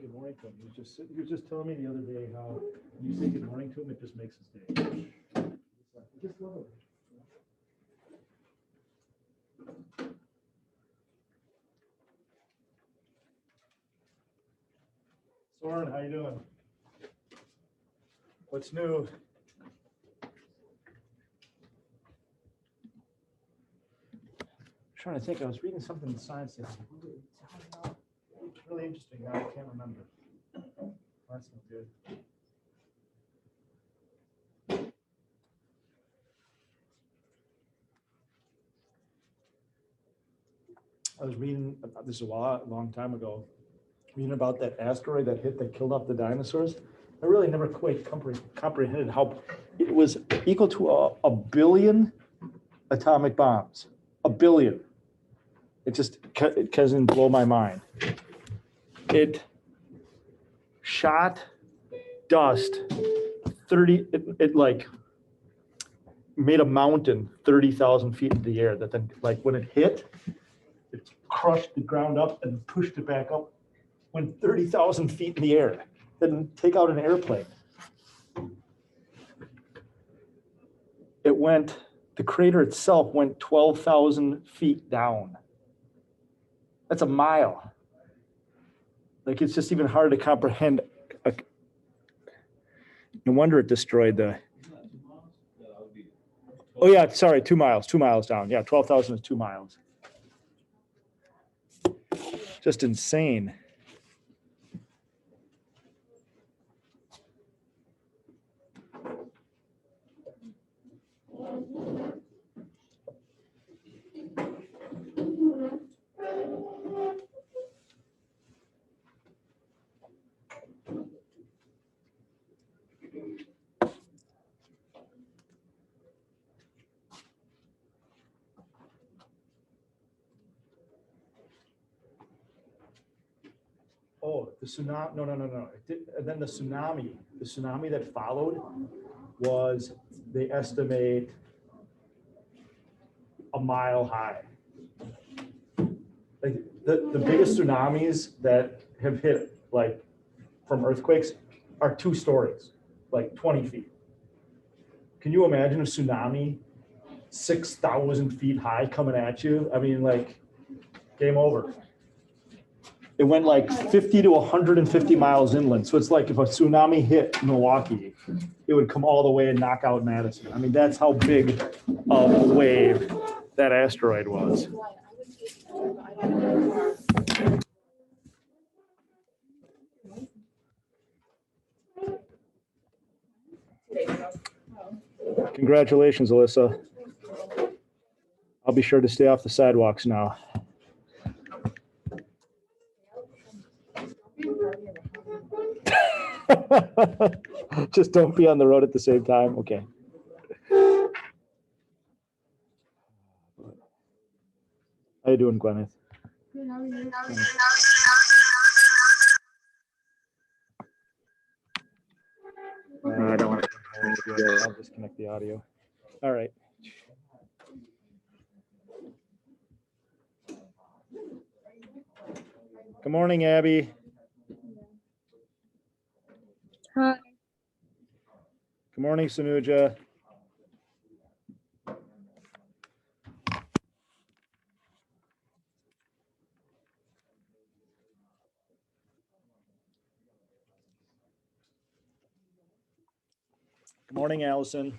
good morning to him. He was just telling me the other day how when you say good morning to him, it just makes his day. I just love it. Soren, how you doing? What's new? I'm trying to think. I was reading something in science today. It's really interesting. Now I can't remember. That's not good. I was reading, this is a long time ago, reading about that asteroid that killed off the dinosaurs. I really never quite comprehended how it was equal to a billion atomic bombs. A billion. It doesn't blow my mind. It shot dust 30, it like made a mountain 30,000 feet in the air that then, like when it hit, it crushed the ground up and pushed it back up, went 30,000 feet in the air, then take out an airplane. The crater itself went 12,000 feet down. That's a mile. Like, it's just even hard to comprehend. No wonder it destroyed the. Oh yeah, sorry, 2 miles down. Yeah, 12,000 is 2 miles. Just insane. Oh, the tsunami, no. And then the tsunami that followed was, they estimate, a mile high. Like the biggest tsunamis that have hit, like, from earthquakes are 2 stories, like 20 feet. Can you imagine a tsunami 6,000 feet high coming at you? I mean, like, game over. It went like 50 to 150 miles inland. So it's like if a tsunami hit Milwaukee, it would come all the way and knock out Madison. I mean, that's how big of a wave that asteroid was. Congratulations, Alyssa. I'll be sure to stay off the sidewalks now. Just don't be on the road at the same time. Okay. How you doing, Gwyneth? Good, how are you? I don't want to. I'll disconnect the audio. All right. Good morning, Abby. Hi. Good morning, Sanuja. Good morning, Allison.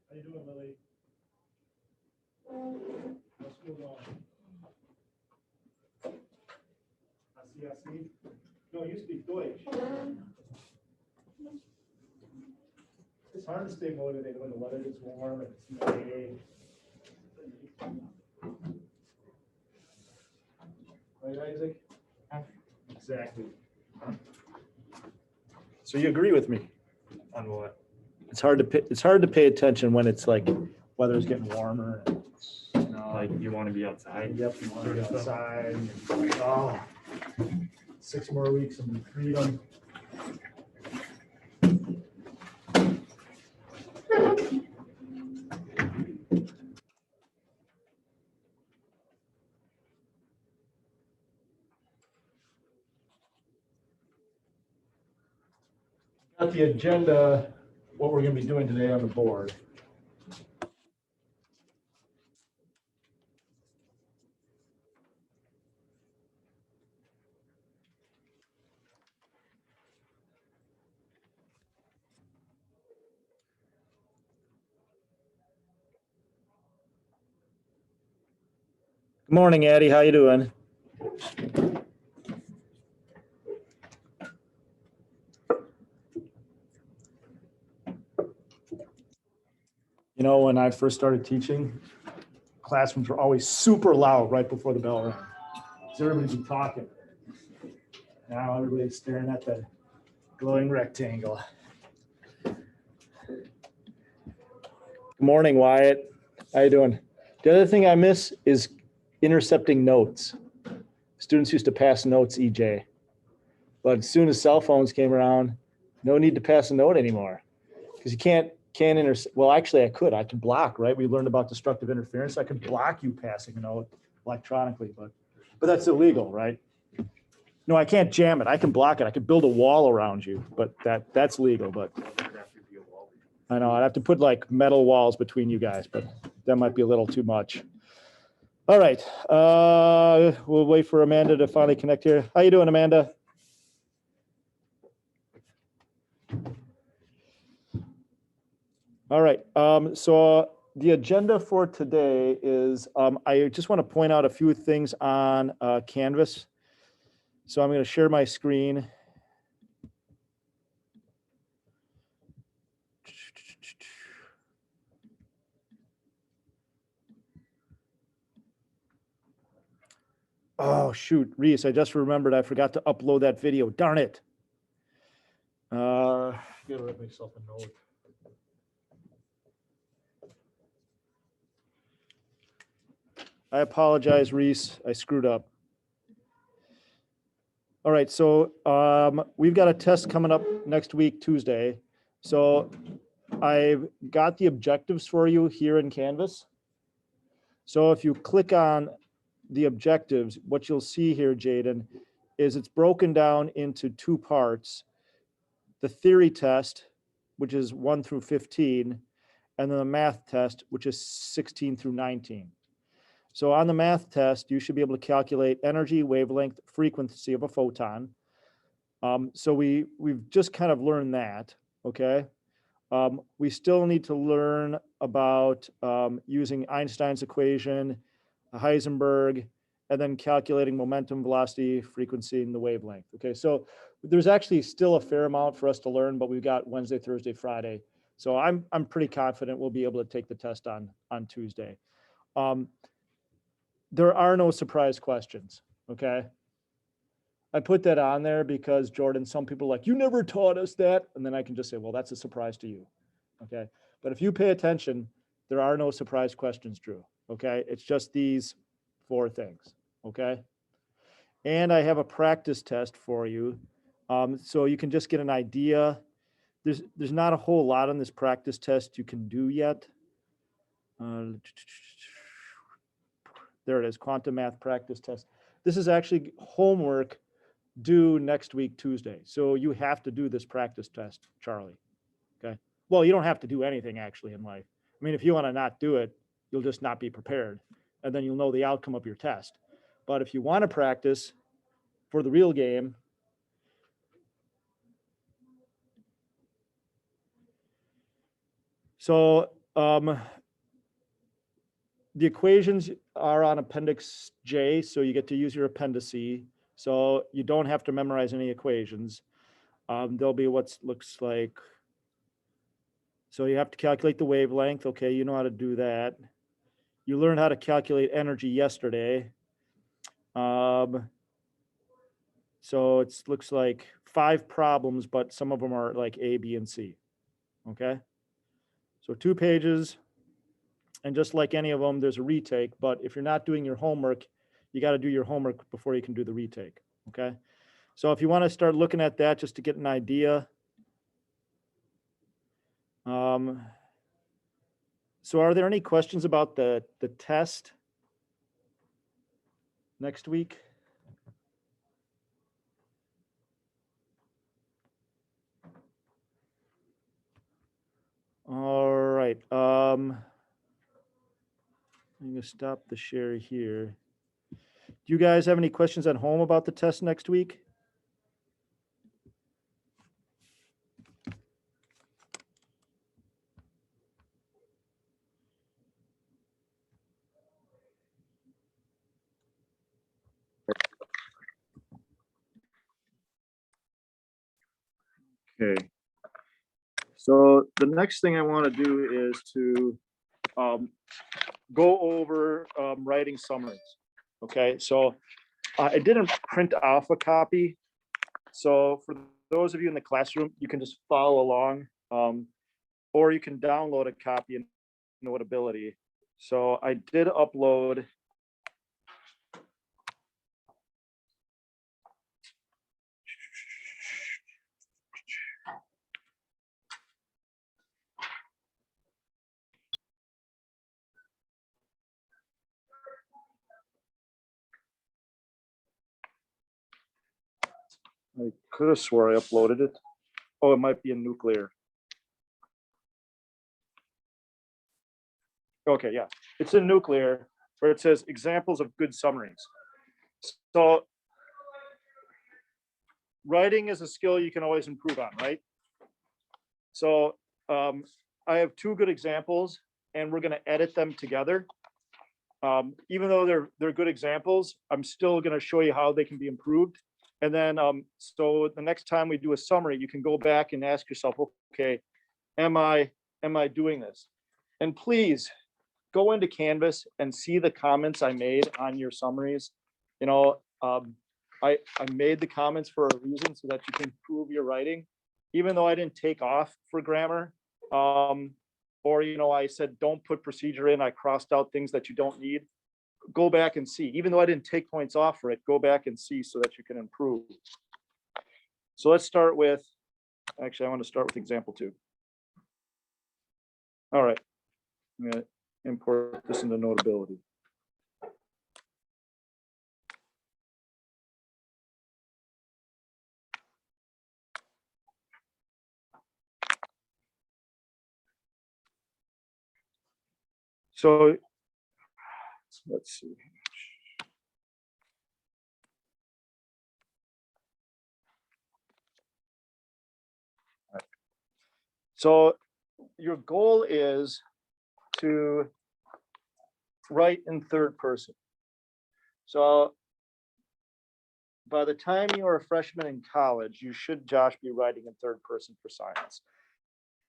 How you doing, Lily? How's school going? I see. No, you speak Deutsch. It's hard to stay motivated when the weather gets warm and it's May. Right, Isaac? Exactly. So you agree with me on what? It's hard to pay attention when it's like weather's getting warmer and it's, Like you want to be outside. Yep, you want to be outside. Oh, 6 more weeks and freedom. Got the agenda, what we're going to be doing today on the board. Good morning, Addie. How you doing? You know, when I first started teaching, classrooms were always super loud right before the bell rang. So everybody'd be talking. Now everybody's staring at the glowing rectangle. Good morning, Wyatt. How you doing? The other thing I miss is intercepting notes. Students used to pass notes, EJ. But as soon as cell phones came around, no need to pass a note anymore. Because you can't intercept. Well, actually, I could block, right? We learned about destructive interference. I could block you passing a note electronically, but that's illegal, right? No, I can't jam it. I can block it. I could build a wall around you, but that's legal. But I know I'd have to put like metal walls between you guys, but that might be a little too much. All right, we'll wait for Amanda to finally connect here. How you doing, Amanda? All right, so the agenda for today is I just want to point out a few things on Canvas. So I'm going to share my screen. Oh, shoot, Reese, I just remembered I forgot to upload that video. Darn it. Gotta write myself a note. I apologize, Reese. I screwed up. All right, so we've got a test coming up next week, Tuesday. So I've got the objectives for you here in Canvas. So if you click on the objectives, what you'll see here, Jaden, is it's broken down into 2 parts. The theory test, which is 1 through 15, and then the math test, which is 16 through 19. So on the math test, you should be able to calculate energy, wavelength, frequency of a photon. So we've just kind of learned that, okay? We still need to learn about using Einstein's equation, Heisenberg, and then calculating momentum, velocity, frequency, and the wavelength. Okay, so there's actually still a fair amount for us to learn, but we've got Wednesday, Thursday, Friday. So I'm pretty confident we'll be able to take the test on Tuesday. There are no surprise questions, okay? I put that on there because, Jordan, some people are like, you never taught us that. And then I can just say, well, that's a surprise to you, okay? But if you pay attention, there are no surprise questions, Drew, okay? It's just these 4 things, okay? And I have a practice test for you. So you can just get an idea. There's not a whole lot on this practice test you can do yet. There it is, quantum math practice test. This is actually homework due next week, Tuesday. So you have to do this practice test, Charlie, okay? Well, you don't have to do anything actually in life. I mean, if you want to not do it, you'll just not be prepared, and then you'll know the outcome of your test. But if you want to practice for the real game, so the equations are on Appendix J, so you get to use your appendice. So you don't have to memorize any equations. There'll be what looks like. So you have to calculate the wavelength. Okay, you know how to do that. You learned how to calculate energy yesterday. So it looks like 5 problems, but some of them are like A, B, and C. Okay. So 2 pages. And just like any of them, there's a retake, but if you're not doing your homework, you got to do your homework before you can do the retake, okay? So if you want to start looking at that just to get an idea. So are there any questions about the test next week? All right. I'm going to stop the share here. Do you guys have any questions at home about the test next week? Okay. So the next thing I want to do is to go over writing summaries. Okay, so I didn't print off a copy. So for those of you in the classroom, you can just follow along, or you can download a copy in Notability. So I did upload I could have swore I uploaded it. Oh, it might be in nuclear. Okay, yeah, it's in nuclear where it says examples of good summaries. So writing is a skill you can always improve on, right? So I have two good examples and we're going to edit them together. Even though they're good examples, I'm still going to show you how they can be improved. And then, so the next time we do a summary, you can go back and ask yourself, okay, am I doing this? And please go into Canvas and see the comments I made on your summaries. You know, I made the comments for a reason so that you can improve your writing, even though I didn't take off for grammar. Or, you know, I said, don't put procedure in. I crossed out things that you don't need. Go back and see, even though I didn't take points off for it, go back and see so that you can improve. So let's start with, actually, I want to start with example 2. All right, I'm going to import this into Notability. So let's see. Right. So your goal is to write in third person. So by the time you're a freshman in college, you should, Josh, be writing in third person for science.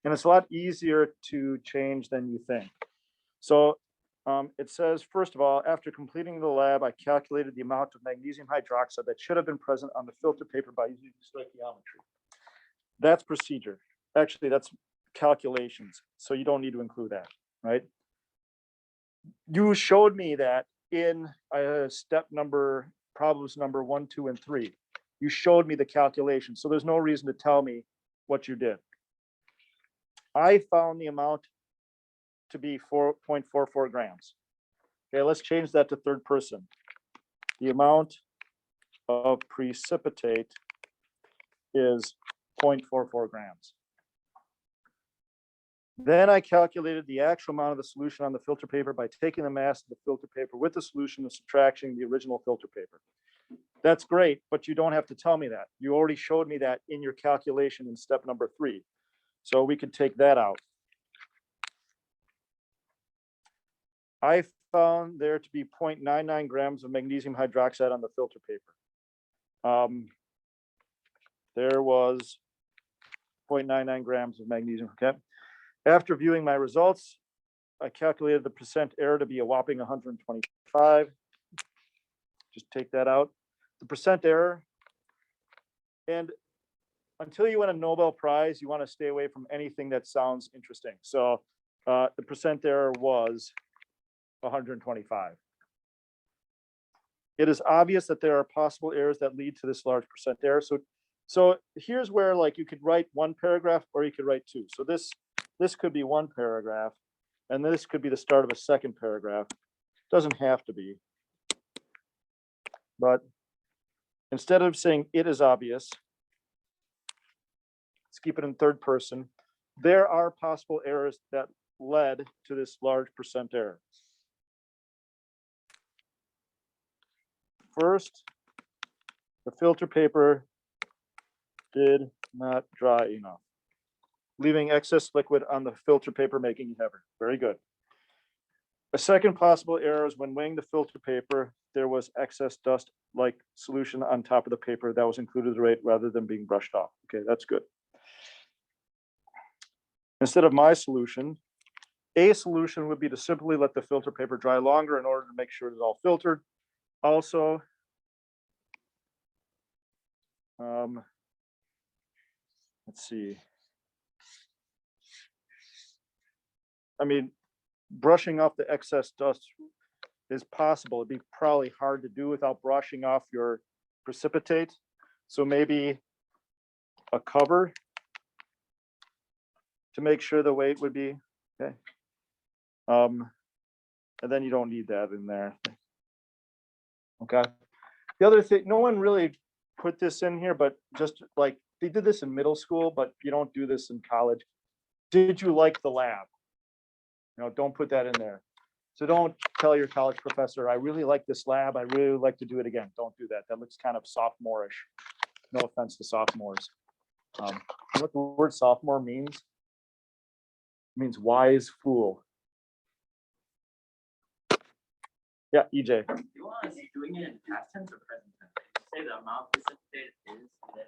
And it's a lot easier to change than you think. So it says, first of all, after completing the lab, I calculated the amount of magnesium hydroxide that should have been present on the filter paper by using stoichiometry. That's procedure. Actually, that's calculations. So you don't need to include that, right? You showed me that in problems number 1, 2, and 3. You showed me the calculation. So there's no reason to tell me what you did. I found the amount to be 4.44 grams. Okay, let's change that to third person. The amount of precipitate is 0.44 grams. Then I calculated the actual amount of the solution on the filter paper by taking the mass of the filter paper with the solution and subtracting the original filter paper. That's great, but you don't have to tell me that. You already showed me that in your calculation in step number 3. So we could take that out. I found there to be 0.99 grams of magnesium hydroxide on the filter paper. There was 0.99 grams of magnesium, okay? After viewing my results, I calculated the percent error to be a whopping 125. Just take that out. The percent error, and until you win a Nobel Prize, you want to stay away from anything that sounds interesting. So the percent error was 125. It is obvious that there are possible errors that lead to this large percent error. So here's where like you could write one paragraph or you could write two. So this could be one paragraph, and this could be the start of a second paragraph. Doesn't have to be. But instead of saying it is obvious, let's keep it in third person. There are possible errors that led to this large percent error. First, the filter paper did not dry enough, leaving excess liquid on the filter paper, making it heavier. Very good. A second possible error is when weighing the filter paper, there was excess dust-like solution on top of the paper that was included in the rate rather than being brushed off. Okay, that's good. Instead of my solution, a solution would be to simply let the filter paper dry longer in order to make sure it's all filtered. Also, let's see. I mean, brushing off the excess dust is possible. It'd be probably hard to do without brushing off your precipitate. So maybe a cover to make sure the weight would be okay. And then you don't need that in there. Okay. The other thing, no one really put this in here, but just like they did this in middle school, but you don't do this in college. Did you like the lab? Don't put that in there. So don't tell your college professor, I really like this lab. I really like to do it again. Don't do that. That looks kind of sophomore-ish. No offense to sophomores. What the word sophomore means? It means wise fool. Yeah, EJ. You want to see doing it in past tense or present tense? Say the amount precipitated is, then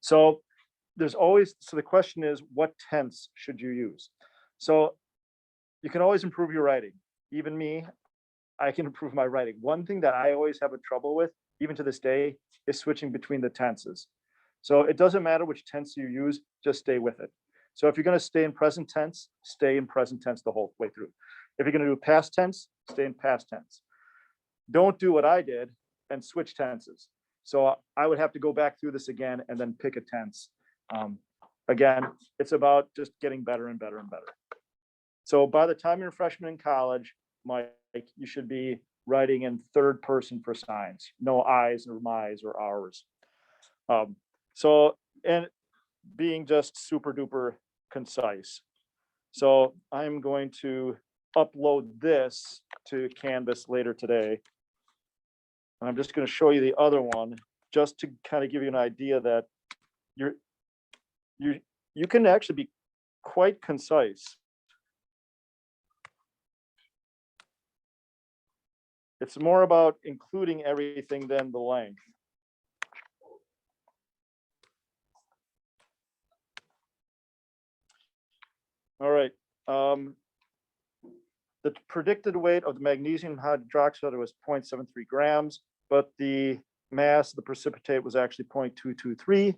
so there's always, so the question is, what tense should you use? So you can always improve your writing. Even me, I can improve my writing. One thing that I always have a trouble with, even to this day, is switching between the tenses. So it doesn't matter which tense you use, just stay with it. So if you're going to stay in present tense, stay in present tense the whole way through. If you're going to do past tense, stay in past tense. Don't do what I did and switch tenses. So I would have to go back through this again and then pick a tense. Again, it's about just getting better and better and better. So by the time you're a freshman in college, Mike, you should be writing in third person for signs. No I's or my's or ours. And being just super duper concise. So I'm going to upload this to Canvas later today. And I'm just going to show you the other one just to kind of give you an idea that you can actually be quite concise. It's more about including everything than the length. All right. The predicted weight of the magnesium hydroxide was 0.73 grams, but the mass of the precipitate was actually 0.223,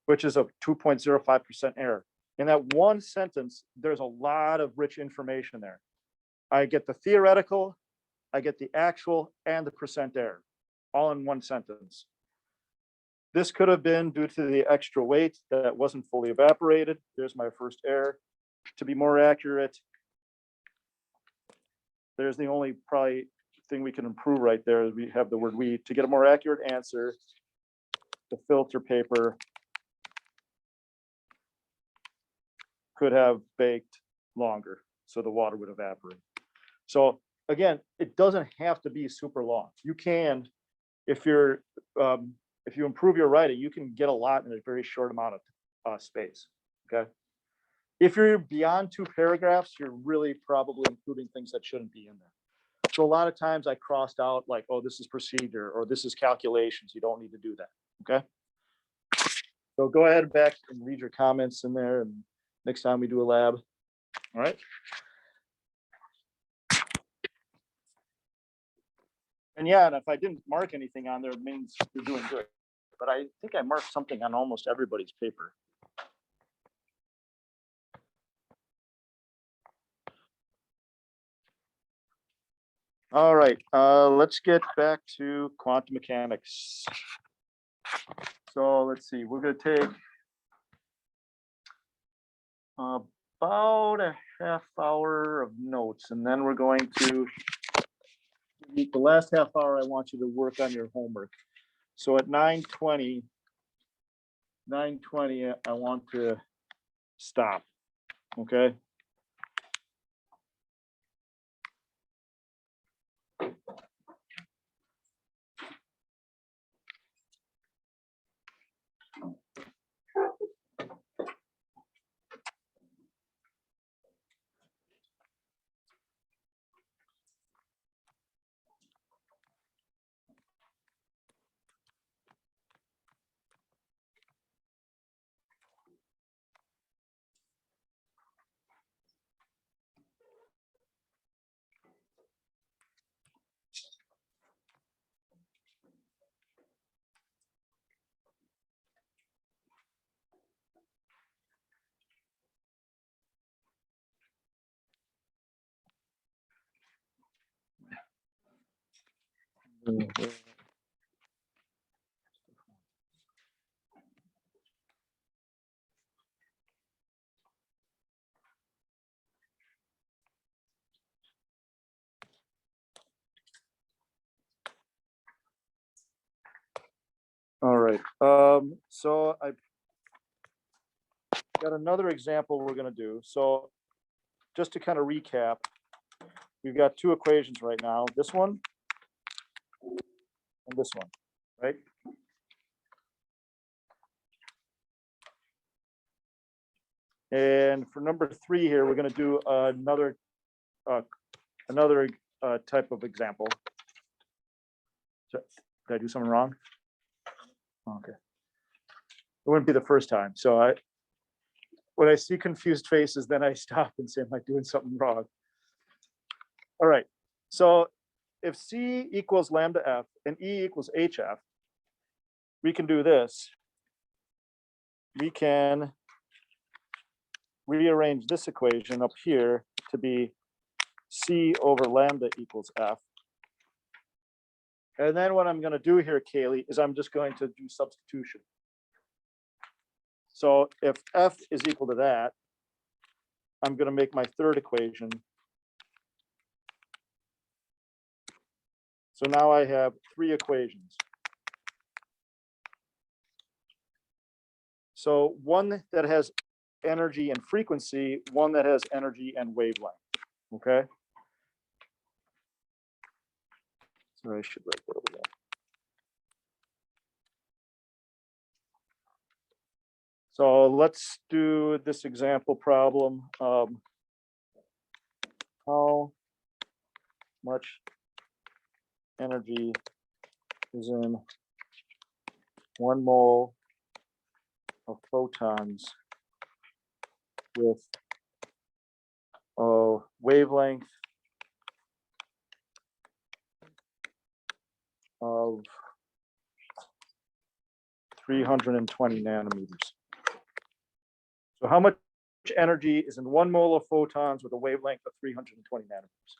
which is a 2.05% error. In that one sentence, there's a lot of rich information there. I get the theoretical, I get the actual, and the percent error, all in one sentence. This could have been due to the extra weight that wasn't fully evaporated. There's my first error. To be more accurate, there's the only probably thing we can improve right there is we have the word we. To get a more accurate answer, the filter paper could have baked longer, so the water would evaporate. So again, it doesn't have to be super long. You can, if you improve your writing, you can get a lot in a very short amount of space. Okay. If you're beyond 2 paragraphs, you're really probably including things that shouldn't be in there. So a lot of times I crossed out like, oh, this is procedure or this is calculations. You don't need to do that. Okay. So go ahead back and read your comments in there, and next time we do a lab. All right. And yeah, and if I didn't mark anything on there, it means you're doing good. But I think I marked something on almost everybody's paper. All right, let's get back to quantum mechanics. So let's see, we're gonna take about a half hour of notes, and then we're going to, the last half hour, I want you to work on your homework. So at 9:20, I want to stop, okay? All right, so I've got another example we're gonna do. So just to kind of recap, we've got two equations right now, this one and this one, right? And for number 3 here, we're gonna do another type of example. So, did I do something wrong? Okay. It wouldn't be the first time. So when I see confused faces, then I stop and say, am I doing something wrong? All right. So if C equals lambda F and E equals HF, we can do this. We can rearrange this equation up here to be C over lambda equals F. And then what I'm going to do here, Kaylee, is I'm just going to do substitution. So if F is equal to that, I'm going to make my third equation. So now I have 3 equations. So one that has energy and frequency, one that has energy and wavelength. Okay. So I should write what we got. So let's do this example problem. How much energy is in 1 mole of photons with a wavelength of 320 nanometers. So how much energy is in 1 mole of photons with a wavelength of 320 nanometers?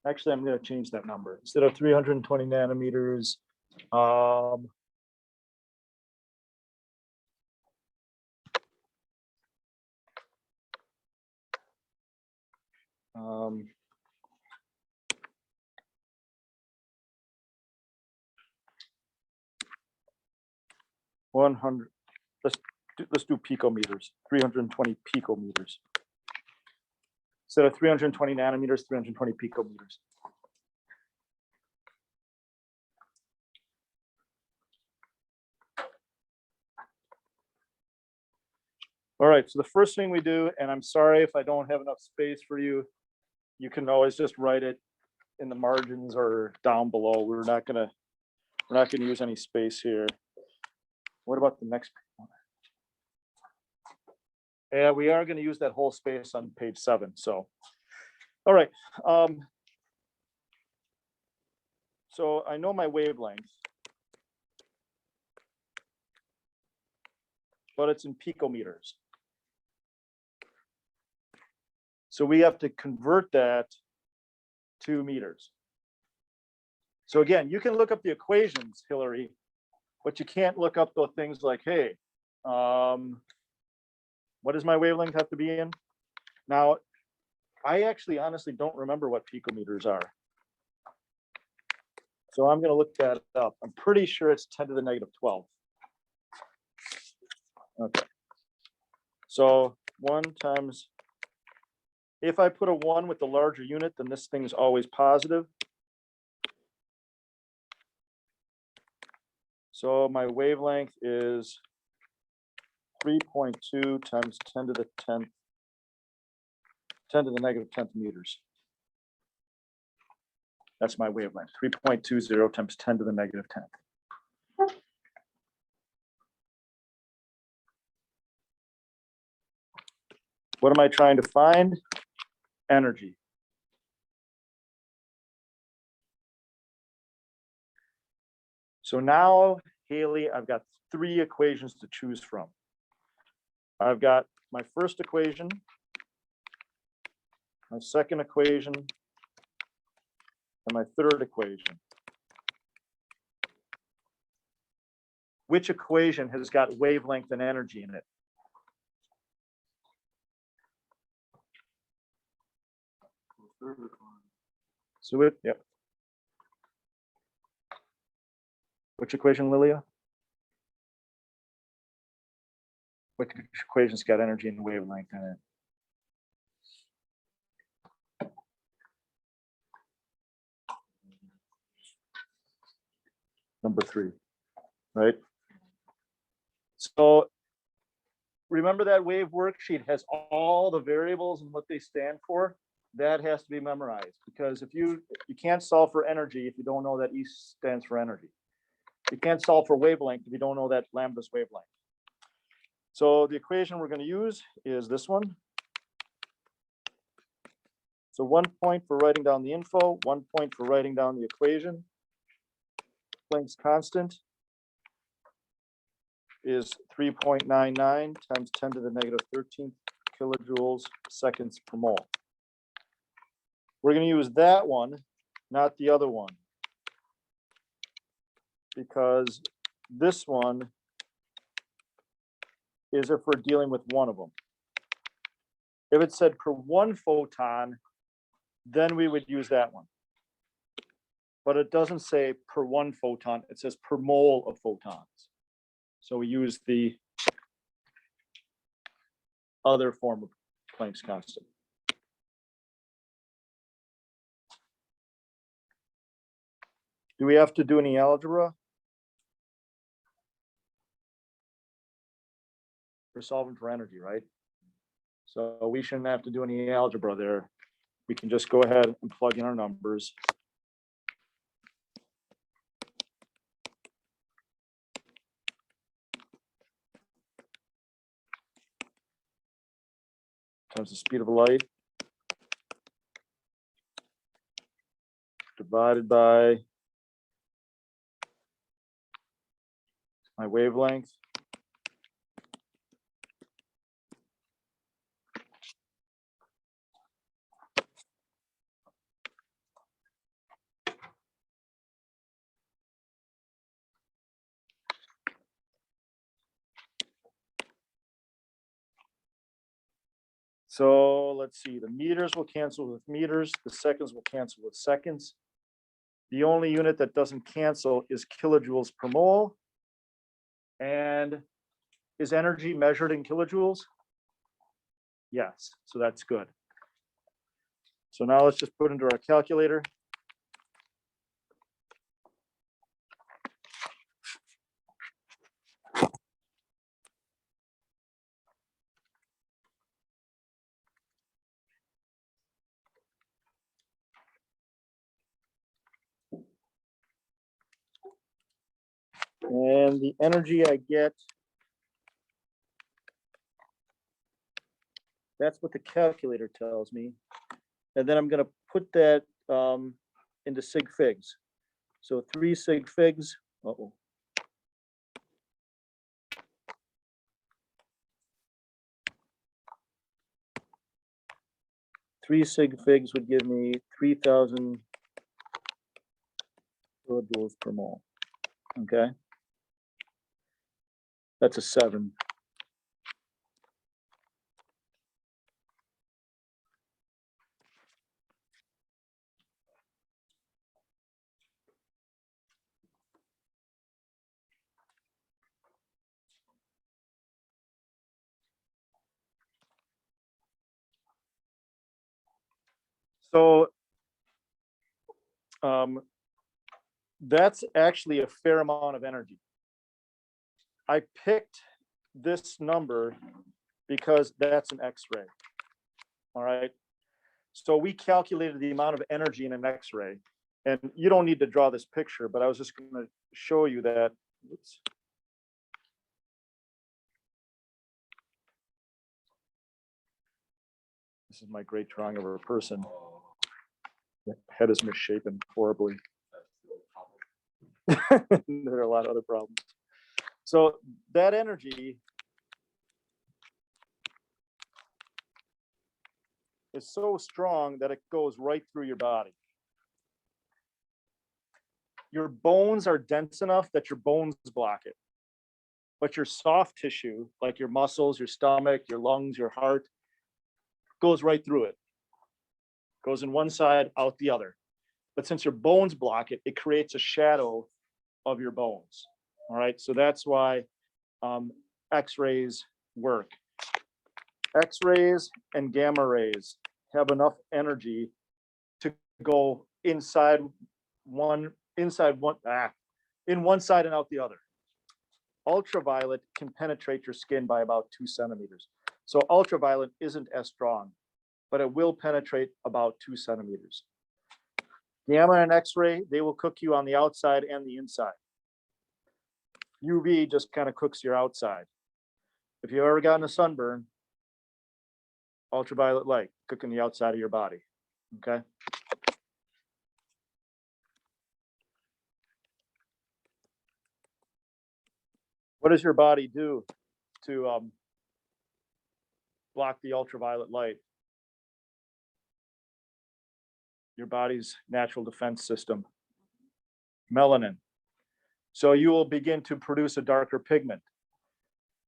Actually, I'm going to change that number. Instead of 320 nanometers, 100. Let's do picometers. 320 picometers. Instead of 320 nanometers, 320 picometers. All right, so the first thing we do, and I'm sorry if I don't have enough space for you, you can always just write it in the margins or down below. We're not gonna use any space here. What about the next one? Yeah, we are going to use that whole space on page 7. So, all right. So I know my wavelength, but it's in picometers. So we have to convert that to meters. So again, you can look up the equations, Hillary, but you can't look up those things like, hey, what does my wavelength have to be in? Now, I actually honestly don't remember what picometers are. So I'm going to look that up. I'm pretty sure it's 10 to the negative 12. Okay. So 1 times, if I put a 1 with the larger unit, then this thing's always positive. So my wavelength is 3.2 times 10 to the 10th, 10 to the negative 10th meters. That's my wavelength, 3.20 times 10 to the negative 10th. What am I trying to find? Energy. So now, Haley, I've got 3 equations to choose from. I've got my first equation, my second equation, and my third equation. Which equation has got wavelength and energy in it? So it, yep. Which equation, Lilia? Which equation's got energy and wavelength in it? Number 3, right? So remember that wave worksheet has all the variables and what they stand for? That has to be memorized, because if you can't solve for energy if you don't know that E stands for energy. You can't solve for wavelength if you don't know that lambda's wavelength. So the equation we're going to use is this one. So 1 point for writing down the info, 1 point for writing down the equation. Planck's constant is 3.99 times 10 to the negative 13th kilojoules seconds per mole. We're going to use that one, not the other one, because this one is if we're dealing with one of them. If it said per 1 photon, then we would use that one. But it doesn't say per 1 photon, it says per mole of photons. So we use the other form of Planck's constant. Do we have to do any algebra? We're solving for energy, right? So we shouldn't have to do any algebra there. We can just go ahead and plug in our numbers. Times the speed of light divided by my wavelength. So let's see, the meters will cancel with meters, the seconds will cancel with seconds. The only unit that doesn't cancel is kilojoules per mole. And is energy measured in kilojoules? Yes, so that's good. So now let's just put into our calculator. And the energy I get, that's what the calculator tells me. And then I'm going to put that into sig figs. So 3 sig figs. Uh-oh. Three sig figs would give me 3,000 kilojoules per mole. Okay. That's a 7. So that's actually a fair amount of energy. I picked this number because that's an X-ray. All right. So we calculated the amount of energy in an X-ray, and you don't need to draw this picture, but I was just going to show you that. Oops. This is my great drawing of a person. The head is misshapen horribly. There are a lot of other problems. So that energy is so strong that it goes right through your body. Your bones are dense enough that your bones block it. But your soft tissue, like your muscles, your stomach, your lungs, your heart, goes right through it. Goes in one side, out the other. But since your bones block it, it creates a shadow of your bones. All right, so that's why X-rays work. X-rays and gamma rays have enough energy to go in one side and out the other. Ultraviolet can penetrate your skin by about 2 centimeters. So ultraviolet isn't as strong, but it will penetrate about 2 centimeters. Gamma and X-ray, they will cook you on the outside and the inside. UV just kind of cooks your outside. If you've ever gotten a sunburn, ultraviolet light cooking the outside of your body. Okay. What does your body do to block the ultraviolet light? Your body's natural defense system, melanin. So you will begin to produce a darker pigment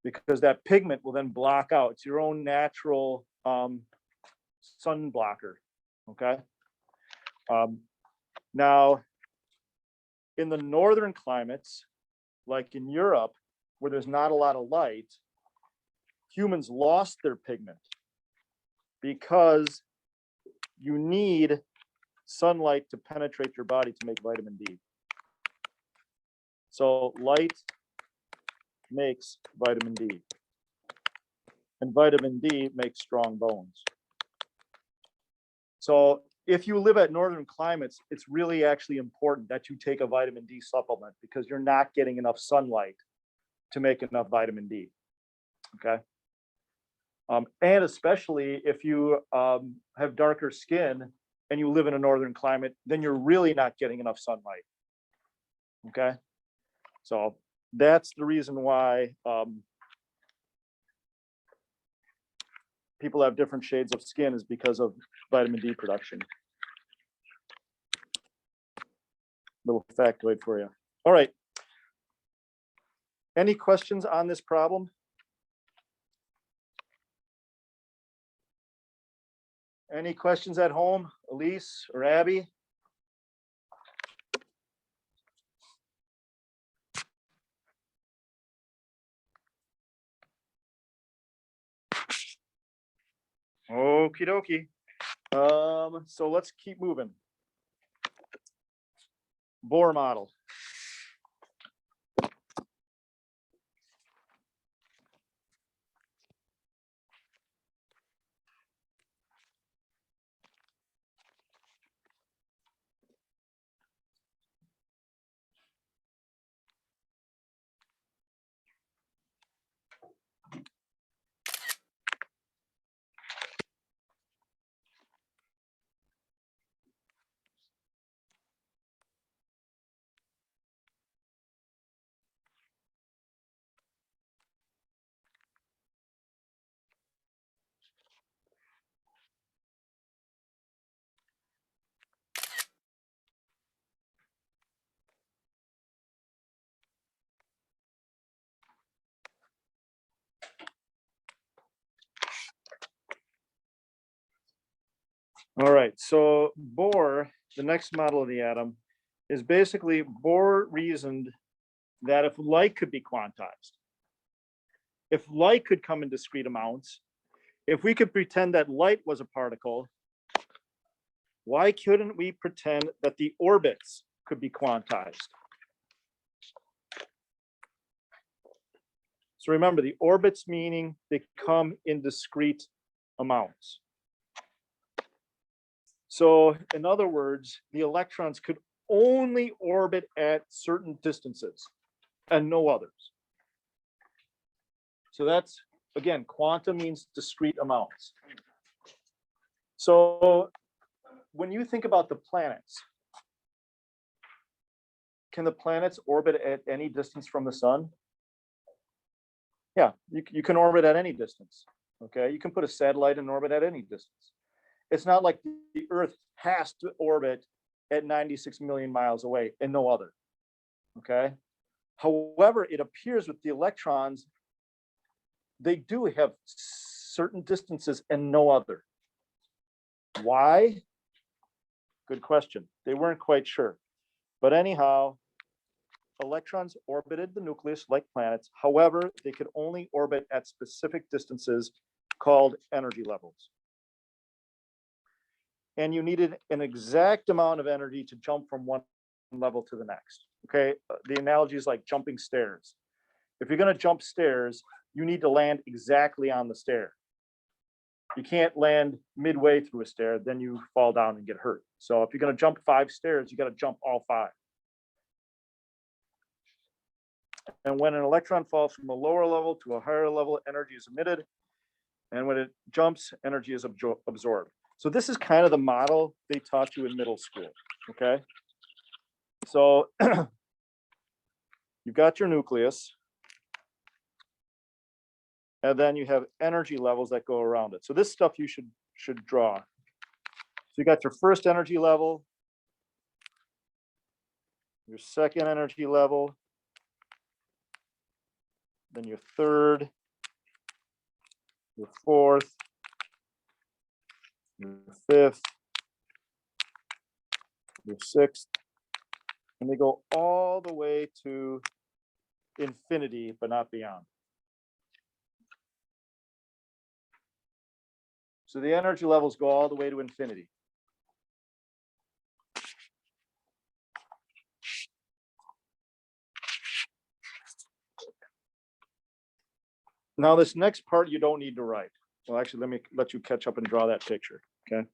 because that pigment will then block out. It's your own natural sun blocker. Okay. Now, in the northern climates, like in Europe, where there's not a lot of light, humans lost their pigment because you need sunlight to penetrate your body to make vitamin D. So light makes vitamin D, and vitamin D makes strong bones. So if you live at northern climates, it's really actually important that you take a vitamin D supplement because you're not getting enough sunlight to make enough vitamin D. Okay. And especially if you have darker skin and you live in a northern climate, then you're really not getting enough sunlight. Okay. So that's the reason why people have different shades of skin, is because of vitamin D production. Little factoid for you. All right. Any questions on this problem? Any questions at home, Elise or Abby? Okie dokie. So let's keep moving. Bohr model. All right, so Bohr, the next model of the atom, is basically Bohr reasoned that if light could be quantized, if light could come in discrete amounts, if we could pretend that light was a particle, why couldn't we pretend that the orbits could be quantized? So remember, the orbits meaning they come in discrete amounts. So in other words, the electrons could only orbit at certain distances and no others. So that's, again, quantum means discrete amounts. So when you think about the planets, can the planets orbit at any distance from the sun? Yeah, you can orbit at any distance. Okay, you can put a satellite in orbit at any distance. It's not like the Earth has to orbit at 96 million miles away and no other. Okay. However, it appears with the electrons, they do have certain distances and no other. Why? Good question. They weren't quite sure. But anyhow, electrons orbited the nucleus like planets. However, they could only orbit at specific distances called energy levels. And you needed an exact amount of energy to jump from one level to the next. Okay, the analogy is like jumping stairs. If you're going to jump stairs, you need to land exactly on the stair. You can't land midway through a stair, then you fall down and get hurt. So if you're going to jump 5 stairs, you got to jump all 5. And when an electron falls from a lower level to a higher level, energy is emitted. And when it jumps, energy is absorbed. So this is kind of the model they taught you in middle school, okay? So you've got your nucleus, and then you have energy levels that go around it. So this stuff you should draw. So you got your first energy level, your second energy level, then your third, your fourth, your fifth, your sixth, and they go all the way to infinity, but not beyond. So the energy levels go all the way to infinity. Now this next part you don't need to write. Well, actually, let me let you catch up and draw that picture, okay?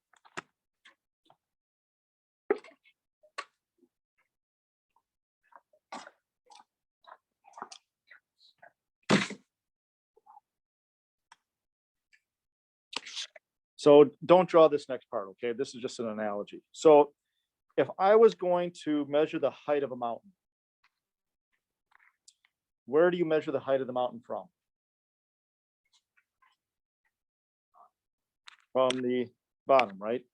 So don't draw this next part, okay? This is just an analogy. So if I was going to measure the height of a mountain, where do you measure the height of the mountain from? From the bottom, right?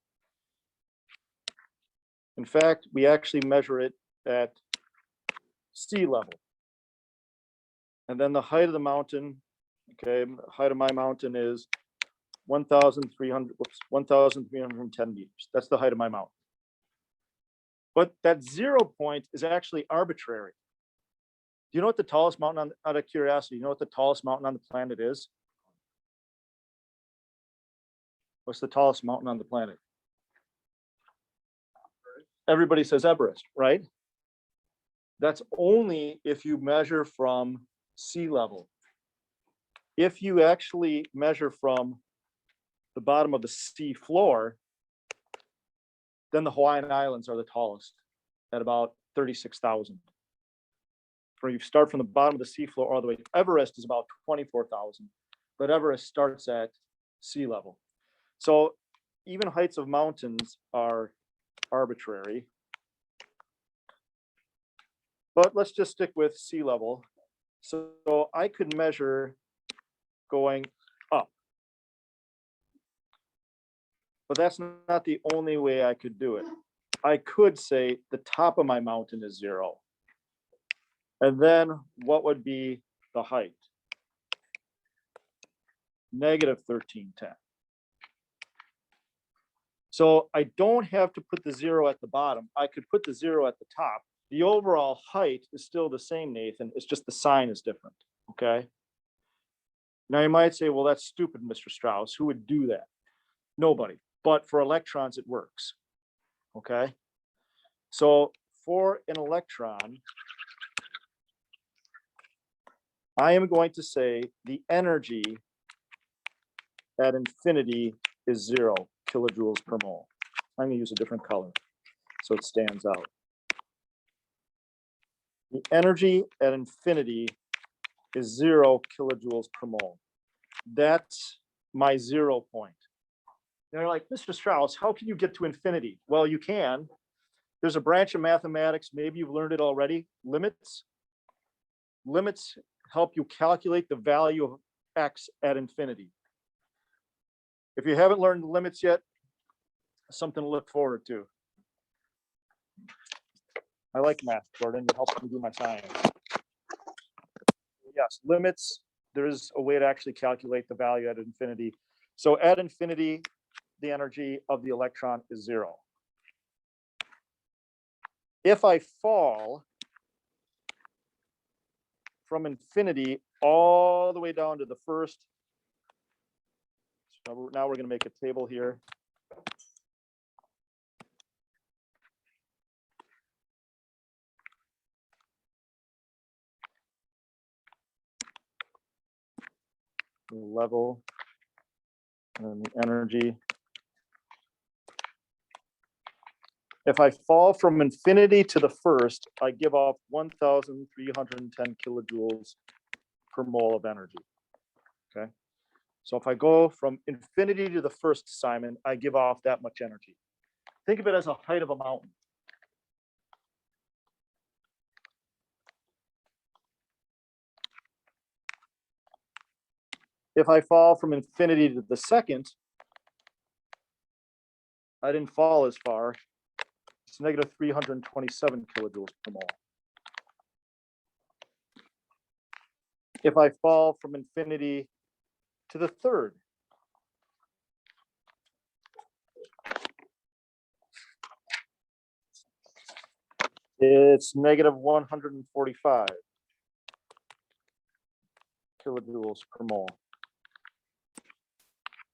In fact, we actually measure it at sea level. And then the height of the mountain, okay, the height of my mountain is 1,310 meters. That's the height of my mountain. But that 0 point is actually arbitrary. Do you know what the tallest mountain, out of curiosity, you know what the tallest mountain on the planet is? What's the tallest mountain on the planet? Everybody says Everest, right? That's only if you measure from sea level. If you actually measure from the bottom of the sea floor, then the Hawaiian Islands are the tallest at about 36,000. Where you start from the bottom of the sea floor all the way. Everest is about 24,000, but Everest starts at sea level. So even heights of mountains are arbitrary. But let's just stick with sea level. So I could measure going up. But that's not the only way I could do it. I could say the top of my mountain is 0. And then what would be the height? -1310. So I don't have to put the 0 at the bottom. I could put the 0 at the top. The overall height is still the same, Nathan. It's just the sign is different, okay? Now you might say, well, that's stupid, Mr. Strauss. Who would do that? Nobody. But for electrons, it works, okay? So for an electron, I am going to say the energy at infinity is 0 kilojoules per mole. I'm going to use a different color so it stands out. The energy at infinity is 0 kilojoules per mole. That's my 0 point. They're like, Mr. Strauss, how can you get to infinity? Well, you can. There's a branch of mathematics, maybe you've learned it already, limits. Limits help you calculate the value of x at infinity. If you haven't learned the limits yet, something to look forward to. I like math, Jordan. It helps me do my science. Yes, limits. There is a way to actually calculate the value at infinity. So at infinity, the energy of the electron is 0. If I fall from infinity all the way down to the first, so now we're going to make a table here. Level and the energy. If I fall from infinity to the first, I give off 1,310 kilojoules per mole of energy. Okay. So if I go from infinity to the first, Simon, I give off that much energy. Think of it as a height of a mountain. If I fall from infinity to the second, I didn't fall as far. It's negative 327 kilojoules per mole. If I fall from infinity to the third, it's negative 145 kilojoules per mole.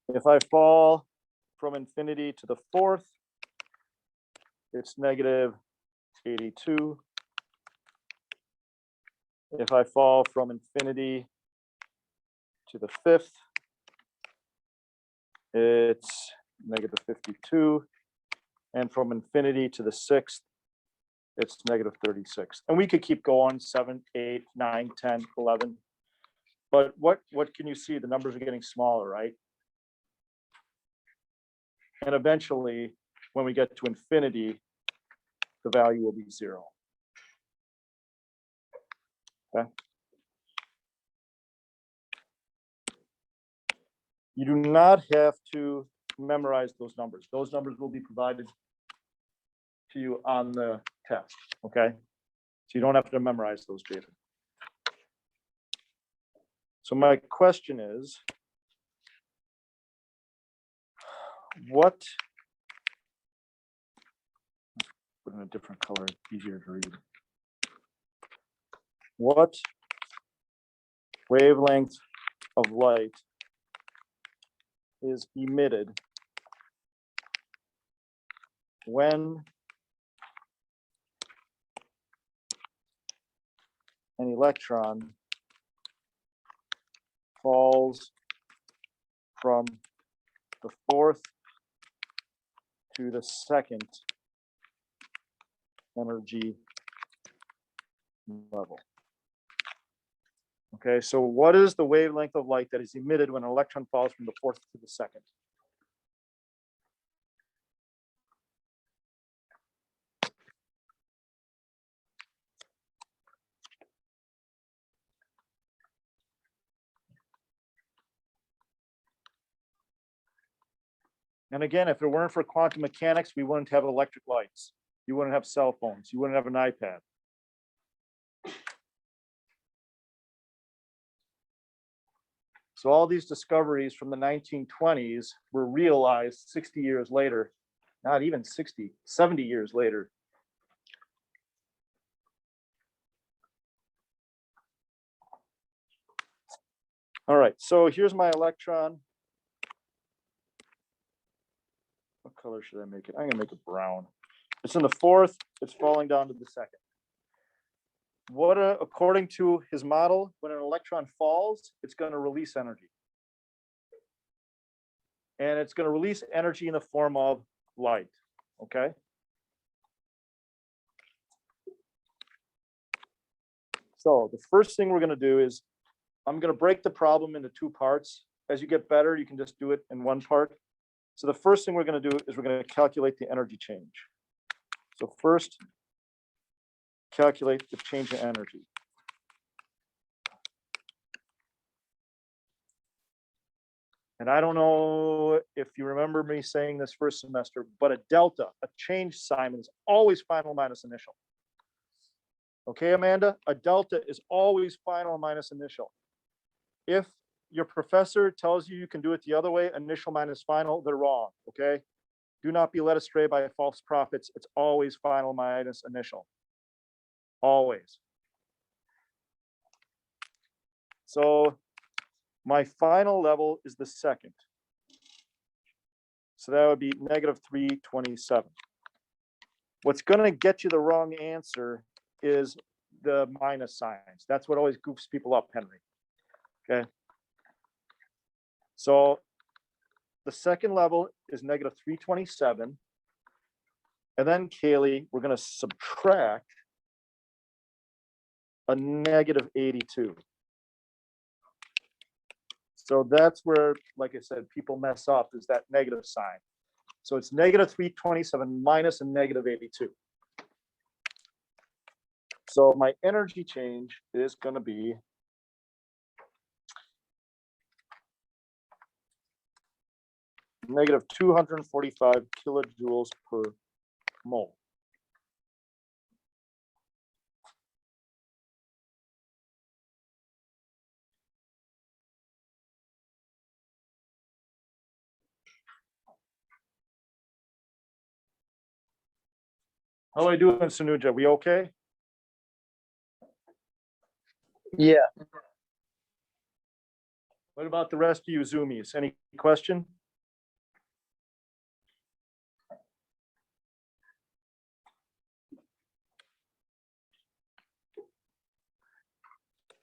If I fall from infinity to the fourth, it's negative 82. If I fall from infinity to the fifth, it's negative 52. And from infinity to the sixth, it's negative 36. And we could keep going, 7, 8, 9, 10, 11. But what can you see? The numbers are getting smaller, right? And eventually, when we get to infinity, the value will be 0. Okay. You do not have to memorize those numbers. Those numbers will be provided to you on the test, okay? So you don't have to memorize those data. So my question is, what, put in a different color, easier to read. What wavelength of light is emitted when an electron falls from the fourth to the second energy level? Okay, so what is the wavelength of light that is emitted when an electron falls from the fourth to the second? And again, if it weren't for quantum mechanics, we wouldn't have electric lights. You wouldn't have cell phones. You wouldn't have an iPad. So all these discoveries from the 1920s were realized 60 years later not even 60, 70 years later. All right, so here's my electron. What color should I make it? I'm gonna make it brown. It's in the fourth, it's falling down to the second. What, according to his model, when an electron falls, it's gonna release energy. And it's gonna release energy in the form of light, okay? So the first thing we're gonna do is, I'm gonna break the problem into two parts. As you get better, you can just do it in one part. So the first thing we're gonna do is we're gonna calculate the energy change. So first, calculate the change in energy. And I don't know if you remember me saying this first semester, but a delta, a change sign, is always final minus initial. Okay, Amanda? A delta is always final minus initial. If your professor tells you you can do it the other way, initial minus final, they're wrong, okay? Do not be led astray by false prophets. It's always final minus initial. Always. So my final level is the second. So that would be negative 327. What's gonna get you the wrong answer is the minus signs. That's what always goofs people up, Henry. Okay. So the second level is negative 327. And then, Kaylee, we're gonna subtract a negative 82. So that's where, like I said, people mess up, is that negative sign. So it's negative 327 minus a negative 82. So my energy change is going to be negative 245 kilojoules per mole. How are I doing, Sanuja? We okay? Yeah. What about the rest of you Zoomies? Any question?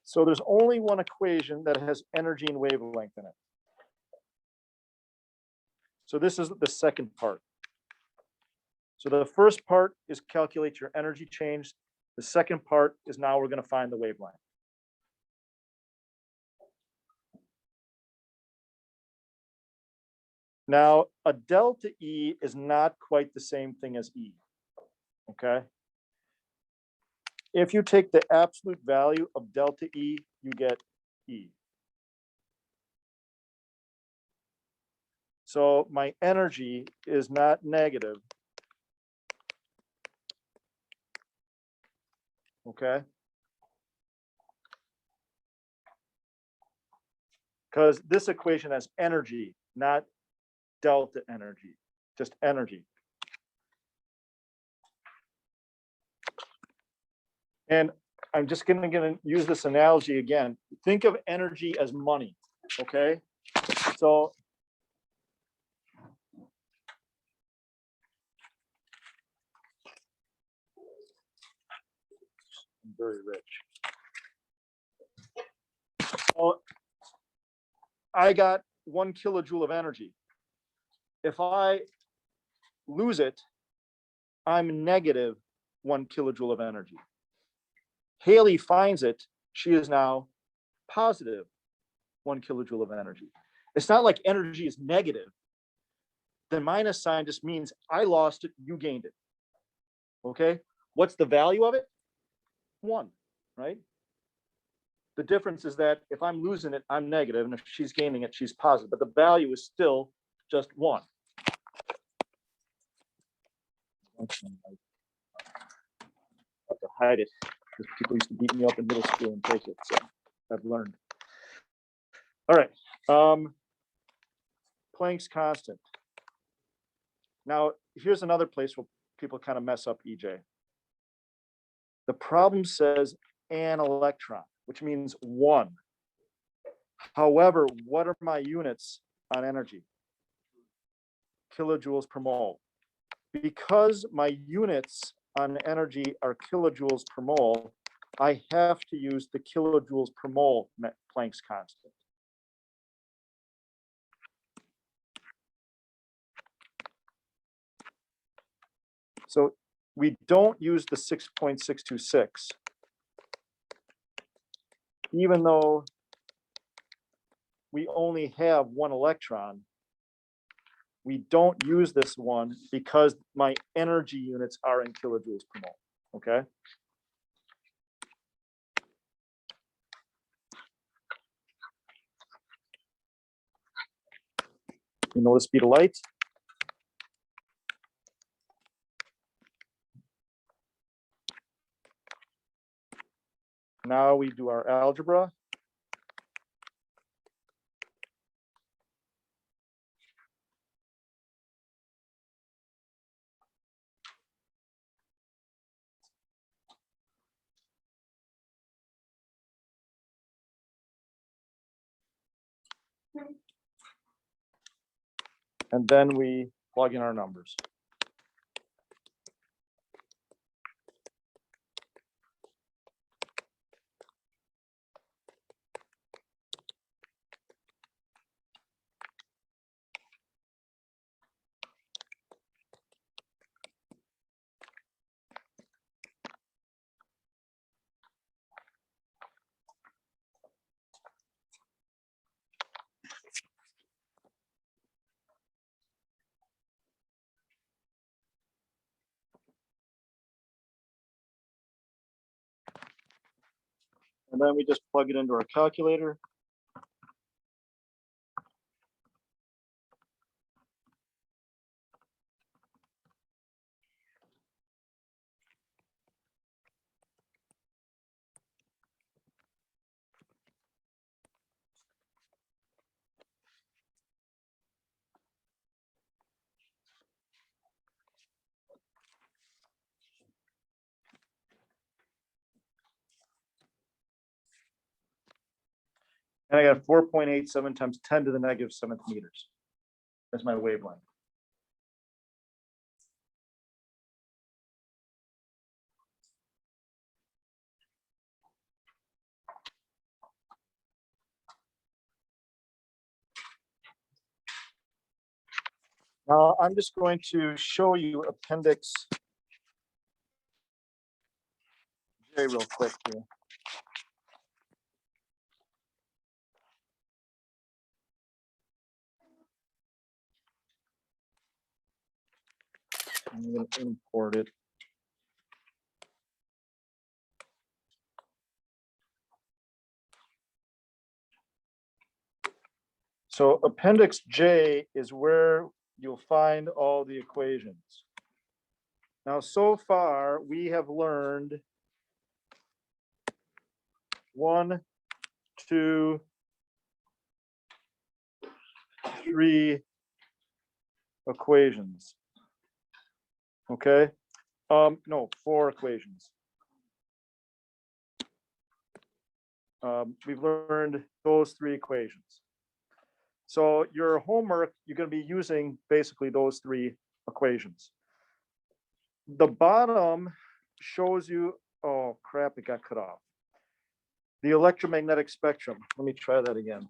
So there's only one equation that has energy and wavelength in it. So this is the second part. So the first part is calculate your energy change. The second part is now we're going to find the wavelength. Now, a delta E is not quite the same thing as E, okay? If you take the absolute value of delta E, you get E. So my energy is not negative, okay? Because this equation has energy, not delta energy, just energy. And I'm just gonna use this analogy again. Think of energy as money, okay? So I'm very rich. So I got 1 kilojoule of energy. If I lose it, I'm negative 1 kilojoule of energy. Haley finds it, she is now positive 1 kilojoule of energy. It's not like energy is negative. The minus sign just means I lost it, you gained it. Okay, what's the value of it? 1, right? The difference is that if I'm losing it, I'm negative, and if she's gaining it, she's positive, but the value is still just 1. I have to hide it because people used to beat me up in middle school and take it, so I've learned. All right, Planck's constant. Now, here's another place where people kind of mess up EJ. The problem says an electron, which means one. However, what are my units on energy? Kilojoules per mole. Because my units on energy are kilojoules per mole, I have to use the kilojoules per mole Planck's constant. So we don't use the 6.626, even though we only have one electron. We don't use this one because my energy units are in kilojoules per mole, okay? You know the speed of light? Now we do our algebra. And then we plug in our numbers. And then we just plug it into our calculator. And I got 4.87 times 10 to the negative 7th meters. That's my wavelength. Now I'm just going to show you Appendix J real quick here. I'm going to import it. So Appendix J is where you'll find all the equations. Now, so far, we have learned 1, 2, 3 equations. Okay, no, 4 equations. We've learned those 3 equations. So your homework, you're going to be using basically those 3 equations. The bottom shows you, oh crap, it got cut off. The electromagnetic spectrum. Let me try that again.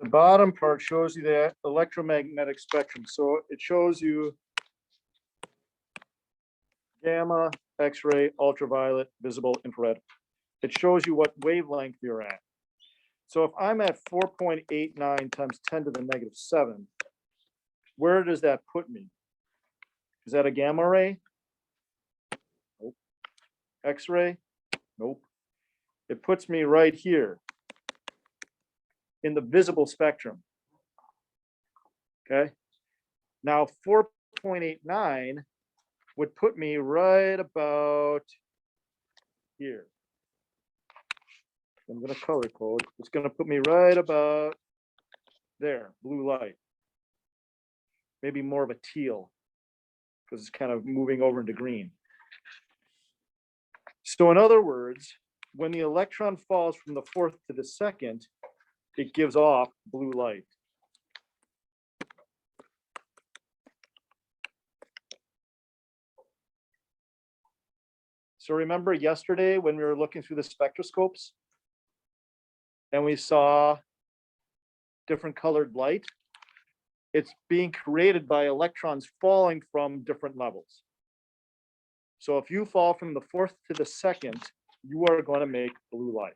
The bottom part shows you the electromagnetic spectrum. So it shows you gamma, X-ray, ultraviolet, visible, infrared. It shows you what wavelength you're at. So if I'm at 4.89 times 10 to the negative 7, where does that put me? Is that a gamma ray? Nope. X-ray? Nope. it puts me right here in the visible spectrum. Okay. Now 4.89 would put me right about here. I'm going to color code. It's going to put me right about there, blue light. Maybe more of a teal because it's kind of moving over into green. So in other words, when the electron falls from the fourth to the second, it gives off blue light. So remember yesterday when we were looking through the spectroscopes and we saw different colored light? It's being created by electrons falling from different levels. So if you fall from the fourth to the second, you are going to make blue light.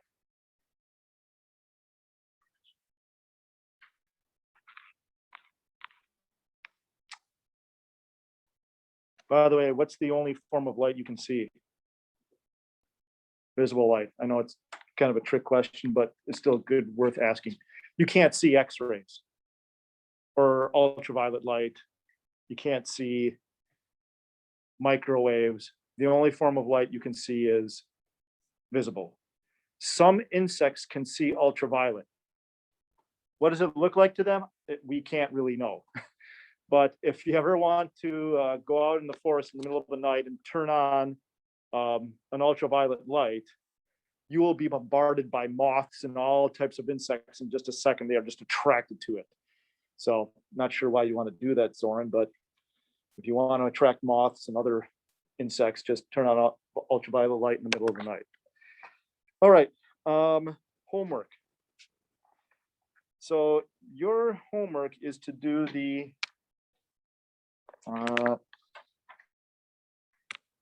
By the way, what's the only form of light you can see? Visible light. I know it's kind of a trick question, but it's still good, worth asking. You can't see X-rays or ultraviolet light. You can't see microwaves. The only form of light you can see is visible. Some insects can see ultraviolet. What does it look like to them? We can't really know. But if you ever want to go out in the forest in the middle of the night and turn on an ultraviolet light, you will be bombarded by moths and all types of insects in just a second. They are just attracted to it. So not sure why you want to do that, Zoran, but if you want to attract moths and other insects, just turn on ultraviolet light in the middle of the night. All right, homework. So your homework is to do the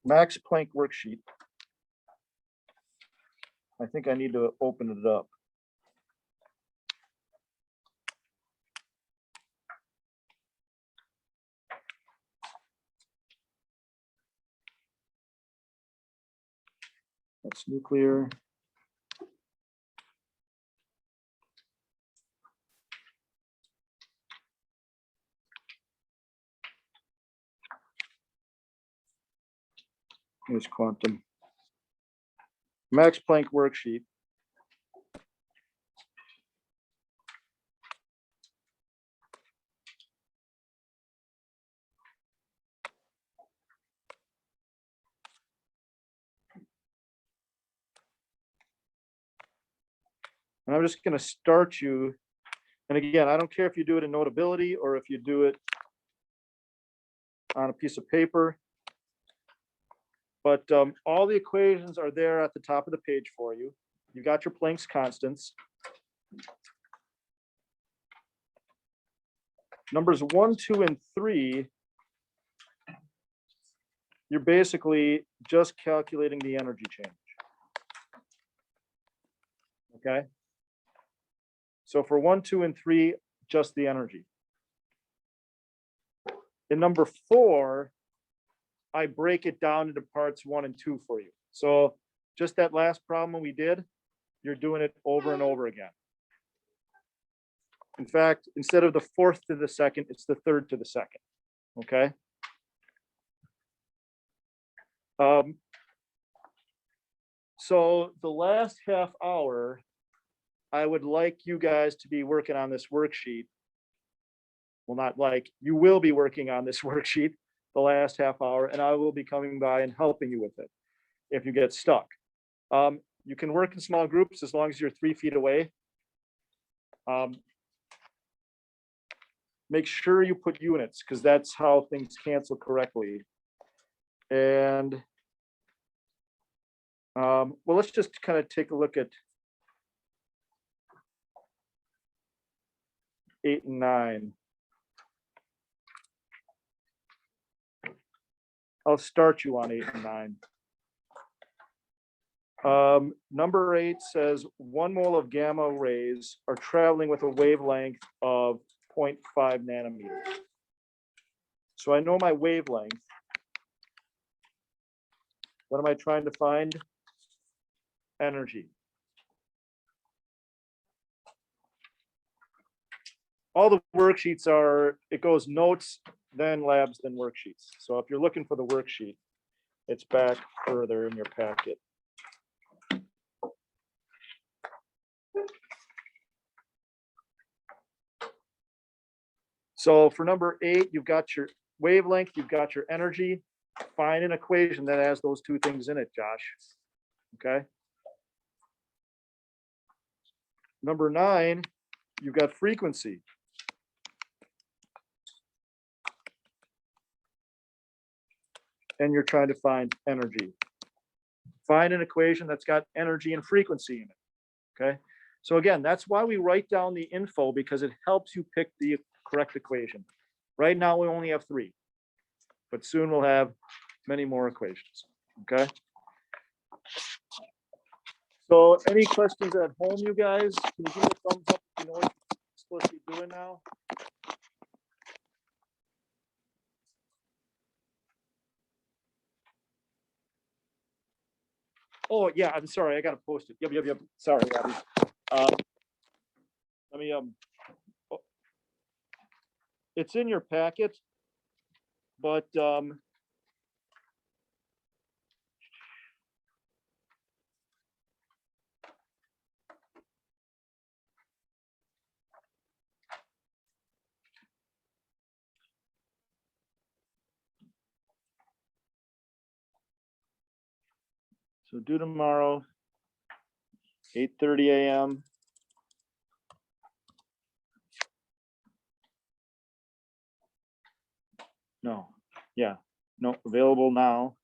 Max Planck worksheet. I think I need to open it up. That's nuclear. Here's quantum. Max Planck worksheet. And I'm just going to start you. And again, I don't care if you do it in Notability or if you do it on a piece of paper. But all the equations are there at the top of the page for you. You got your Planck's constants. Numbers 1, 2, and 3, you're basically just calculating the energy change. Okay? So for 1, 2, and 3, just the energy. In number 4, I break it down into parts 1 and 2 for you. So just that last problem we did, you're doing it over and over again. In fact, instead of the fourth to the second, it's the third to the second. Okay. So the last half hour, I would like you guys to be working on this worksheet. Well, not like, you will be working on this worksheet the last half hour, and I will be coming by and helping you with it if you get stuck. You can work in small groups as long as you're 3 feet away. Make sure you put units because that's how things cancel correctly. And well, let's just kind of take a look at 8 and 9. I'll start you on 8 and 9. Number 8 says 1 mole of gamma rays are traveling with a wavelength of 0.5 nanometers. So I know my wavelength. What am I trying to find? Energy. all the worksheets are, it goes notes, then labs, then worksheets. So if you're looking for the worksheet, it's back further in your packet. So for number 8, you've got your wavelength, you've got your energy. Find an equation that has those two things in it, Josh. Okay. Number 9, you've got frequency. And you're trying to find energy. Find an equation that's got energy and frequency in it. Okay. So again, that's why we write down the info, because it helps you pick the correct equation. Right now, we only have 3, but soon we'll have many more equations. Okay. So any questions at home, you guys? Can you give me a thumbs up if you know what you're supposed to be doing now? Oh, yeah, I'm sorry. I got to post it. Yep. Sorry, Abby. Let me, it's in your packet, but, so due tomorrow, 8:30 a.m. No, yeah, no, available now.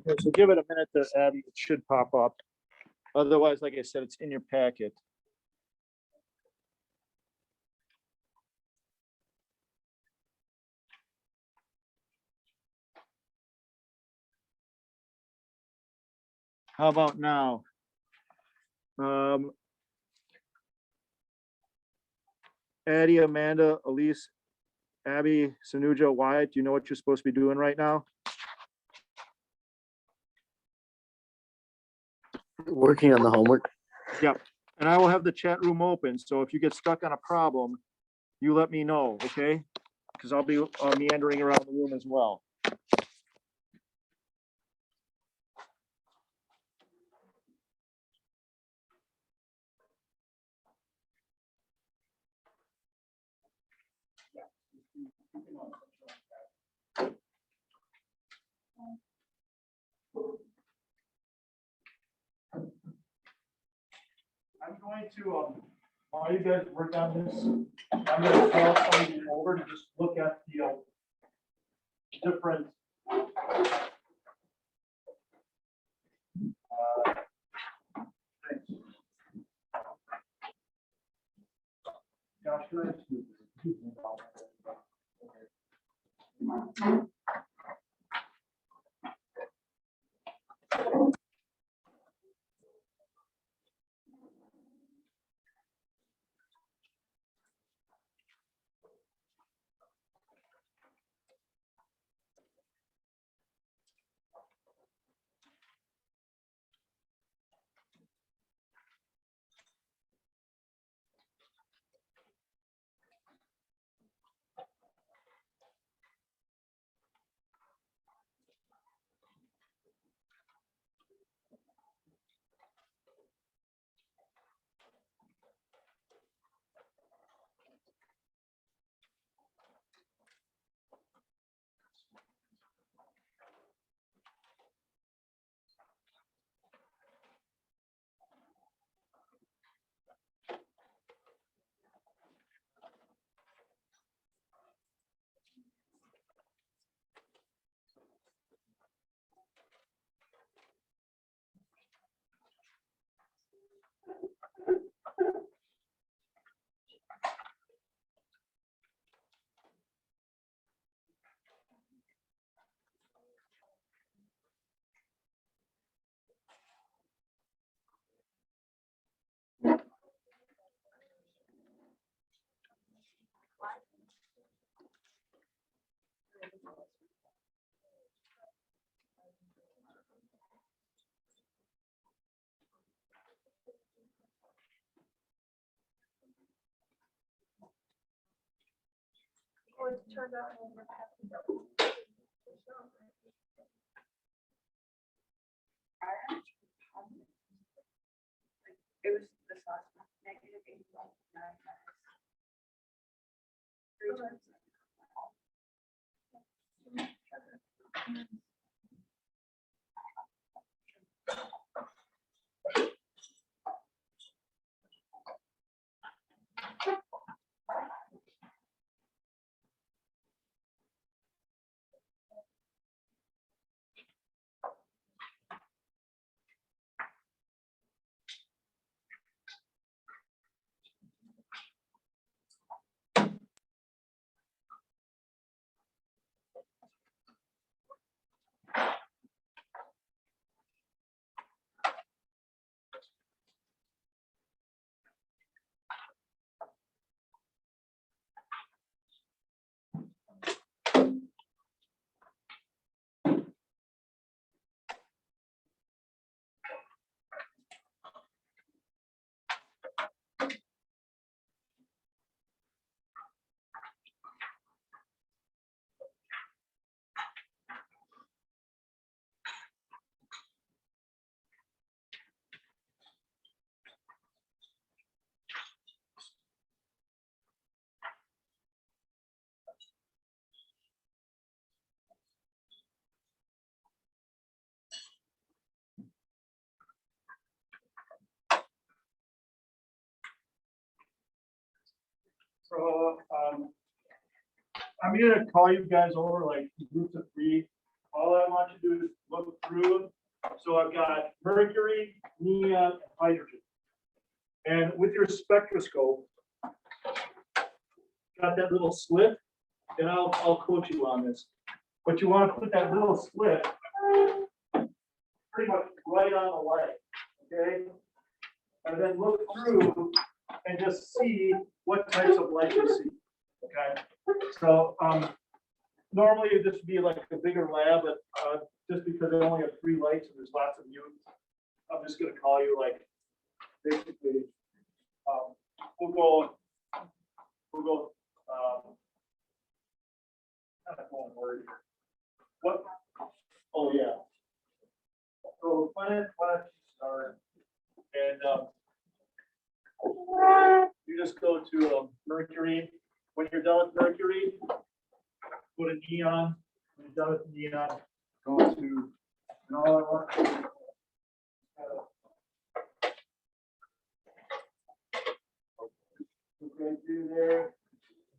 Okay, so give it a minute to Abby. It should pop up. Otherwise, like I said, it's in your packet. How about now? Addie, Amanda, Elise, Abby, Sanuja, Wyatt, do you know what you're supposed to be doing right now? Working on the homework. Yep. And I will have the chat room open. So if you get stuck on a problem, you let me know, okay? Because I'll be meandering around the room as well. I'm going to, while you guys work on this, I'm going to call somebody over to just look at the different things. Josh, can I ask you? Or it's turned on. It was this last one, -8.9 3 times. So, I'm gonna call you guys over like groups of 3. All I want you to do is look through. So I've got mercury, neon, hydrogen. And with your spectroscope, got that little slit, and I'll coach you on this. But you want to put that little slit pretty much right on the light, okay? And then look through and just see what types of light you see, okay? So normally this would be like a bigger lab, but just because they only have 3 lights and there's lots of mutants, I'm just gonna call you like, basically, we'll go, kind of going word here. What? Oh, yeah. So why don't you start? And you just go to mercury. When you're done with mercury, go to neon. When you're done with neon, go to, and all I want to do is look right through there.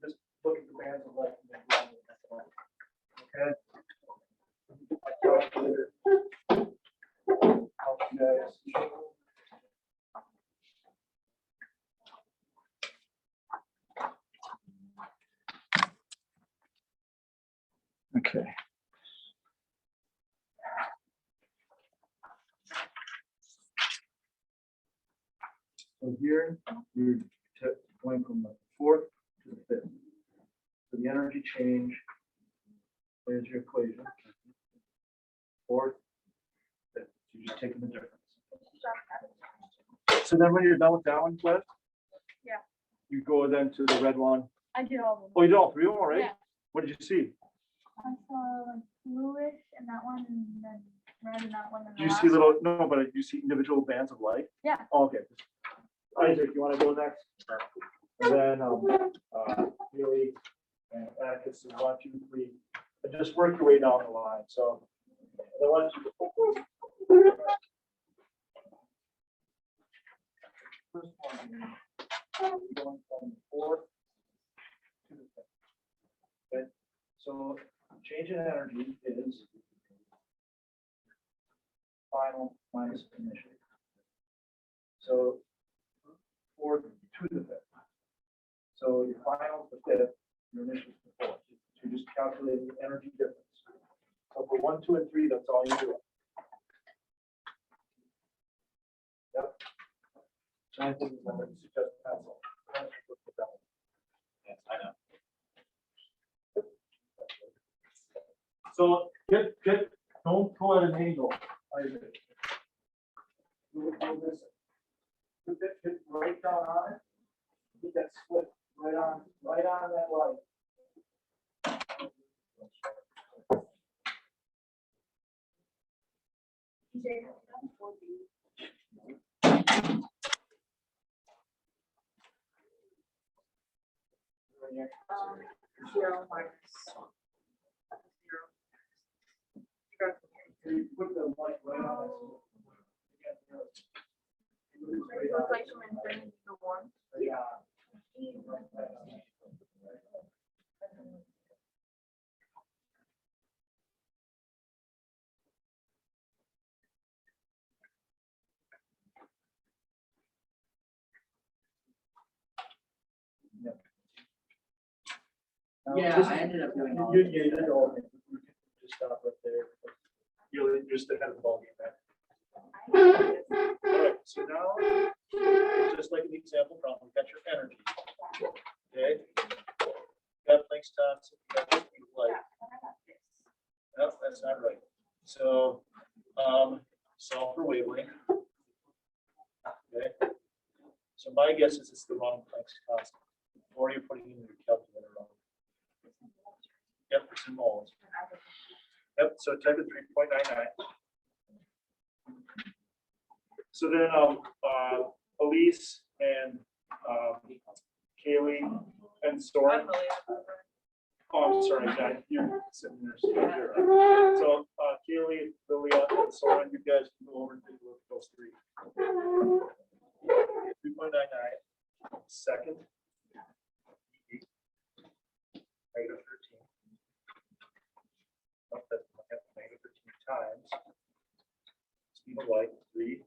Just look at the bands of light. And then go on to the next one. Okay. Help you guys. Okay. So here, you're going from the 4th to the 5th. So the energy change is your equation. 4th, 5th. You're just taking the difference. So then when you're done with that one, Cliff? Yeah. You go then to the red one. I did all of them. Oh, you did all 3 of them, right? Yeah. What did you see? I saw like bluish and that one, and then red and that one. And Do you see little, no, but you see individual bands of light? Yeah. Oh, okay. Isaac, you want to go next? And then Neely and Atticus, 1, 2, 3. And just work your way down the line. So I want you to. First one, going from the 4th to the 5th. Okay. So change in energy is final minus initial. So 4 to the 5th. So your final is the 5th, your initial is the 4th. So you just calculate the energy difference. So for 1, 2, and 3, that's all you do. Yep. So I think I'm going to suggest pencil. Yes, I know. So don't go at an angle. Move this. Put that right down on it. Get that split right on that light. EJ, have you done 4B? 0 minus 0. You put the light right on Replacement in the 1. it. Yeah, I ended up doing all. You did all of it. We can just stop right there. You're just ahead of the ball game, man. All right, so now, just like an example problem, got your energy. Okay? Got Planck's constant, got the speed of light. No, that's not right. So, solve for wavelength. Okay? So my guess is it's the wrong Planck's constant, or you're putting in your calculator wrong. Yep, it's in moles. Yep, so type of 3.99. So then, Elise and Kaylee and Soren. Oh, I'm sorry, guys, you're sitting there. So, Kaylee, Lilia, and Soren, you guys can go over and take a look at those three. 3.99. Second. Negative 13. Oh, that's negative 13 times speed of light, 3.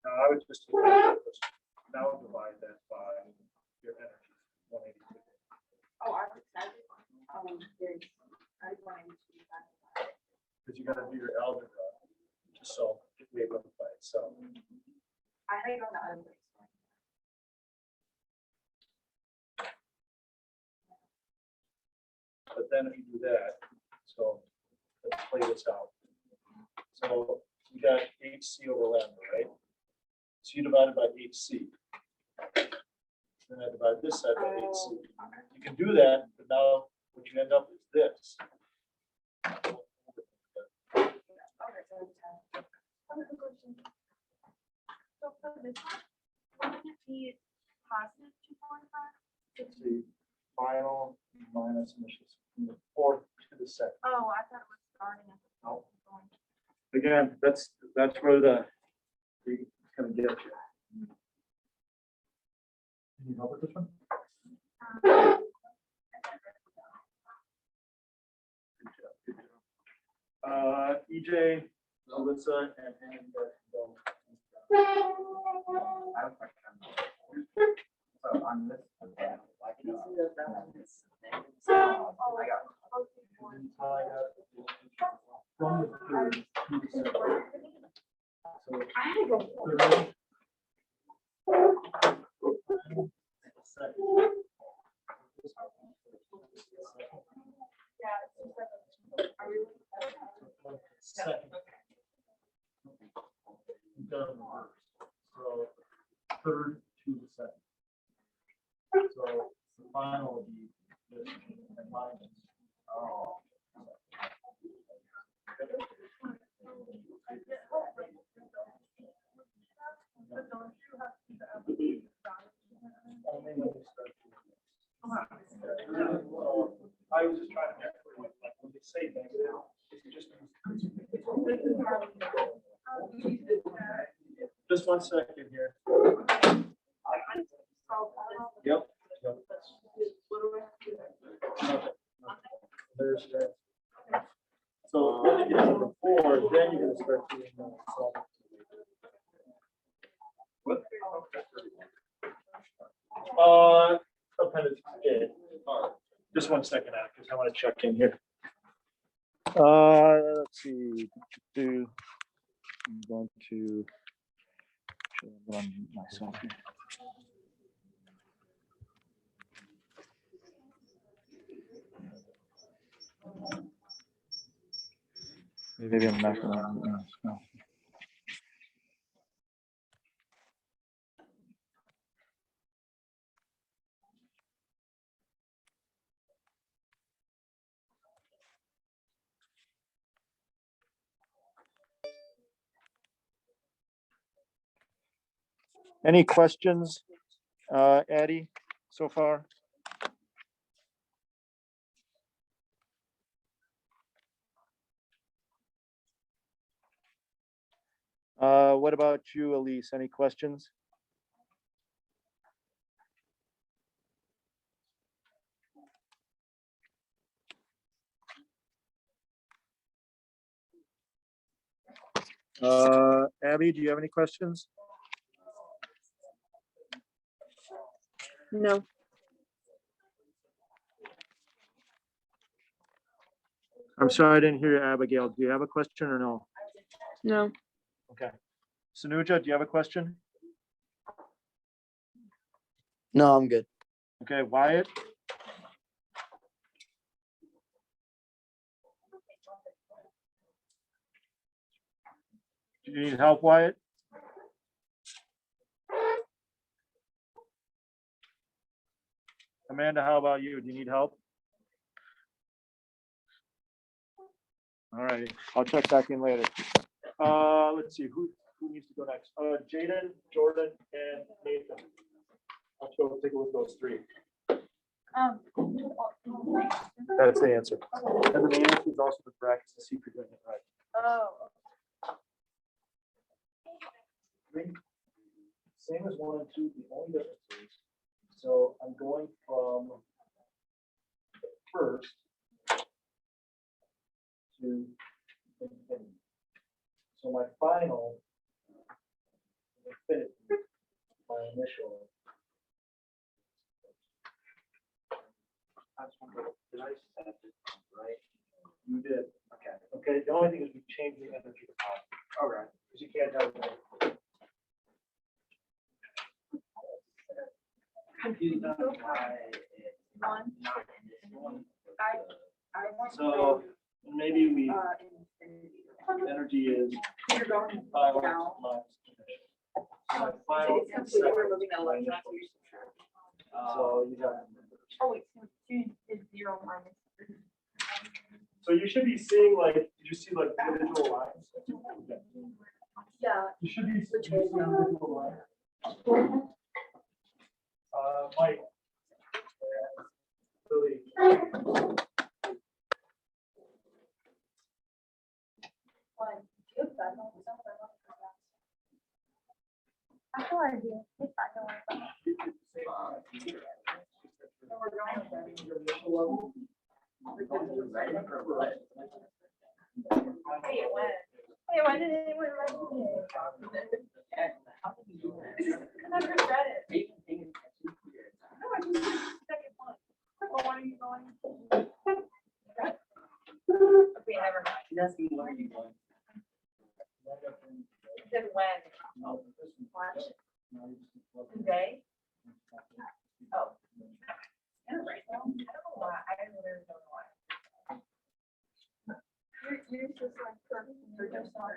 Now I would just now divide that by your energy, 182. Oh, I was excited. There's, I wanted to do that. Because you got to do your algebra to solve wavelength by itself. I had it on the other way. But then if you do that, so let's play this out. So you got HC over lambda, right? So you divide it by HC. Then I divide this side by HC. You can do that, but now what you end up is this. Okay, so So for this one, wouldn't it be positive 2.5? It's the final minus initial from the fourth to the second. Oh, I thought it was starting at the No. going. Again, that's where the kind of get you. Can you help with this one? Good job. EJ, Alyssa, and Ann. I have a question. So on this, why can you see that that one is negative? I got. From the third to the second. So I had to go. third. Second. Yeah, it's just like, are we? Second. You've got it reversed. So third to the second. So the final will be this and minus. Oh. But don't you have to do the application value? Only when you start doing this. So I was just trying to get like when they say negative, it's just. Just 1 second here. Yep. Yep. There's that. So when you get to the 4, then you're gonna start doing solving. What? Appendix J. Just 1 second, because I want to check in here. Let's see. I'm going to show myself here. Maybe I'm not gonna. No. Any questions, Addie, so far? What about you, Elise? Any questions? Abby, do you have any questions? No. I'm sorry, I didn't hear you, Abigail. Do you have a question or no? No. Okay. Sanuja, do you have a question? No, I'm good. Okay, Wyatt? Do you need help, Wyatt? Amanda, how about you? Do you need help? All right, I'll check back in later. Let's see, who needs to go next? Jaden, Jordan, and Nathan. Let's go take a look at those three. That's the answer. And then the answer is also the brackets to see if you're doing it right. Oh. Same as 1 and 2, the only difference is, so I'm going from the first to infinity. So my final is infinity, my initial. Did I set it right? You did. Okay. Okay, the only thing is we changed the energy to positive. All right. Because you can't have it. Confused on why it's One. not in this one. I want to So go, maybe we, infinity. energy is You're going final down. minus initial. So my final It's and simply we're second moving is a my electron, initial. so you're subtracting. So you got. Oh, wait, so 2 is 0 minus. So you should be seeing like, did you see like individual lines? Yeah. You should be seeing individual lines. Mike. Really. I have no idea. If I know what So we're going with that. Hey, it went. Hey, why did anyone write it? Because I just read it. No, I just did the second one. Well, why are you going? Okay, never mind. She's asking where you going. Then when? Watch. Today? Oh. Yeah, right now. I don't know why. I literally don't know why. You're just like perfect. You're just not.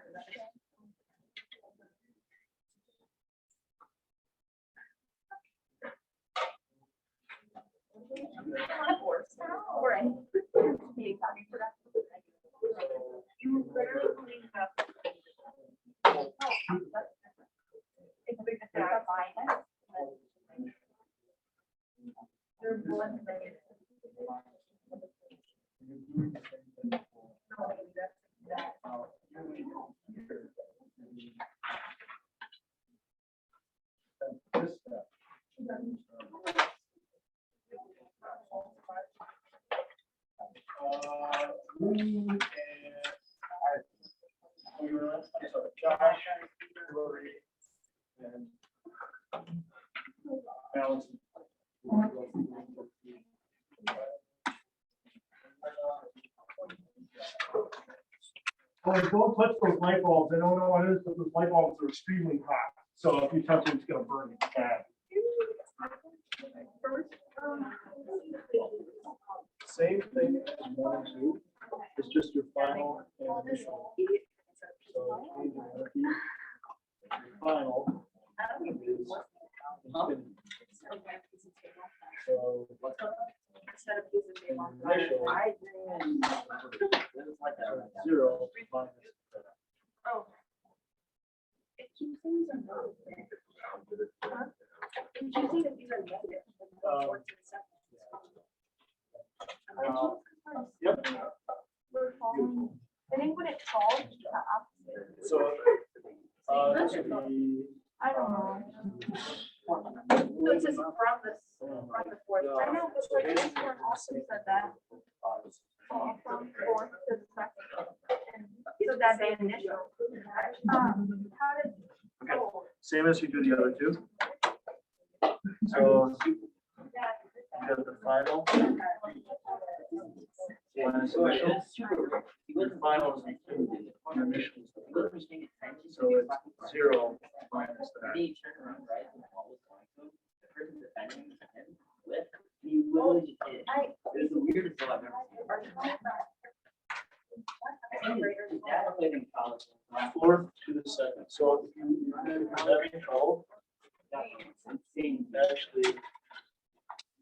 Right. Be happy for that. You literally believe that. It's big to fine. You're one minute. Josh, Rory, and Allison. Don't touch those light bulbs. I don't know what it is, but those light bulbs are extremely hot. So if you touch them, it's gonna burn you bad. Same thing as 1 and 2. It's just your final and initial. So change in energy. Your final is infinity. So Instead of using the one. initial I didn't. It's like that. 0 minus. Oh. It keeps things in both. So it says from the fourth. I know, but like this one also said that. From fourth to the second. And so that's the initial. How did? Okay, same as you do the other two. So you have the final. Minus initial. The final is the initial. So it's 0 minus that. It's the weirdest thing I've ever seen. Fourth to the second. So if you're having trouble, actually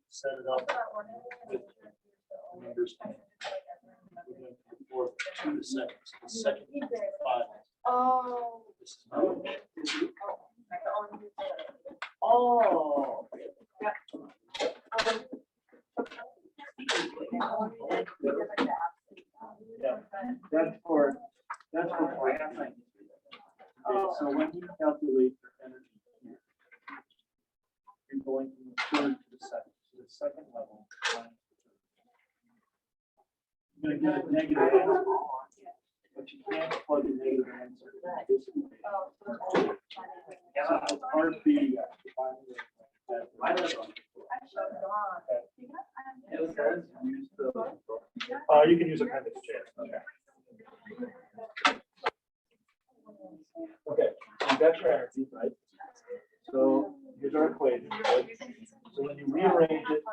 set it up with numbers. Fourth to the second. So the second is 5. Oh. This is how Oh. Yeah, that's for Okay, so when you calculate your energy here, you're going from the third to the second level. You're gonna get a negative answer, but you can't plug a negative answer in this way. So it's hard for you to find that. It says Use the, you can use Appendix J. Okay, so you got your energy, right? So here's our equation, right? So when you rearrange it,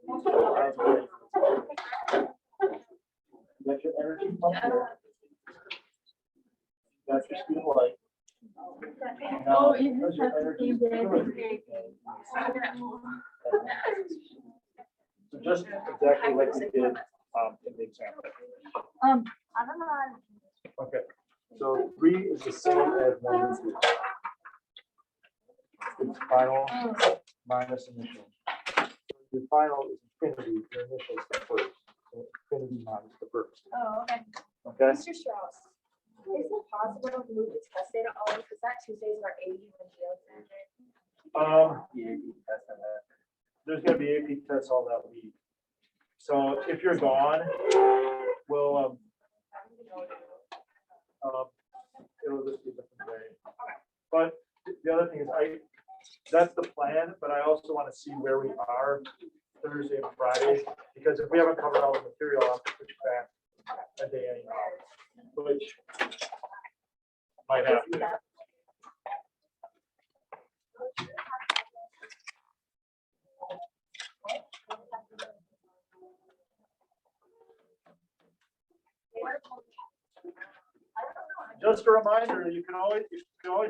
you got your energy up here. You got your speed of light. Now, here's your energy. So just exactly like we did in the example. I don't know. Okay, so 3 is the same as 1 and 2. It's final minus initial. Your final is infinity, your initial is the first. So infinity minus the first. Oh, okay. Okay? Mr. Strauss, is it possible to move the test data all, because that Tuesdays are 80 and jail. There's gonna be AP tests all that week. So if you're gone, we'll, it'll just be a different day. But the other thing is that's the plan, but I also want to see where we are Thursday and Friday, because if we haven't covered all the material, I'll have to push back a day anyhow, which might happen. Just a reminder, you can always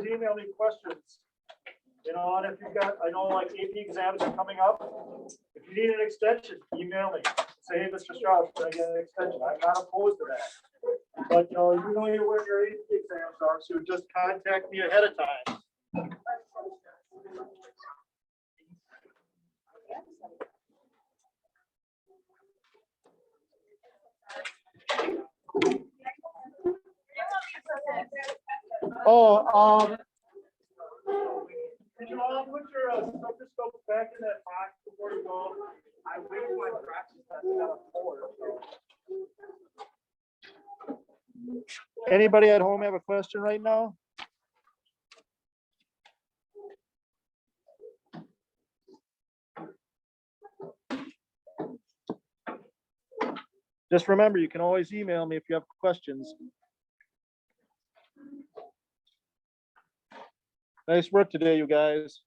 email me questions. You know, and if you've got, I know like AP exams are coming up. If you need an extension, email me. Say, hey, Mr. Strauss, can I get an extension? I'm not opposed to that. But you know where your AP exams are, so just contact me ahead of time. Oh, did you all put your stethoscope back in that box before you go? I waited my practice test out for it. Anybody at home have a question right now? Just remember, you can always email me if you have questions. Nice work today, you guys.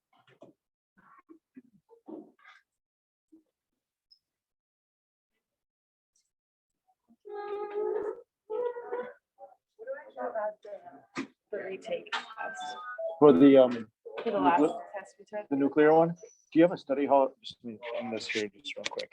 The retake test. For the For the last test we took. the nuclear one. Do you have a study hall? Just in this here, just real quick.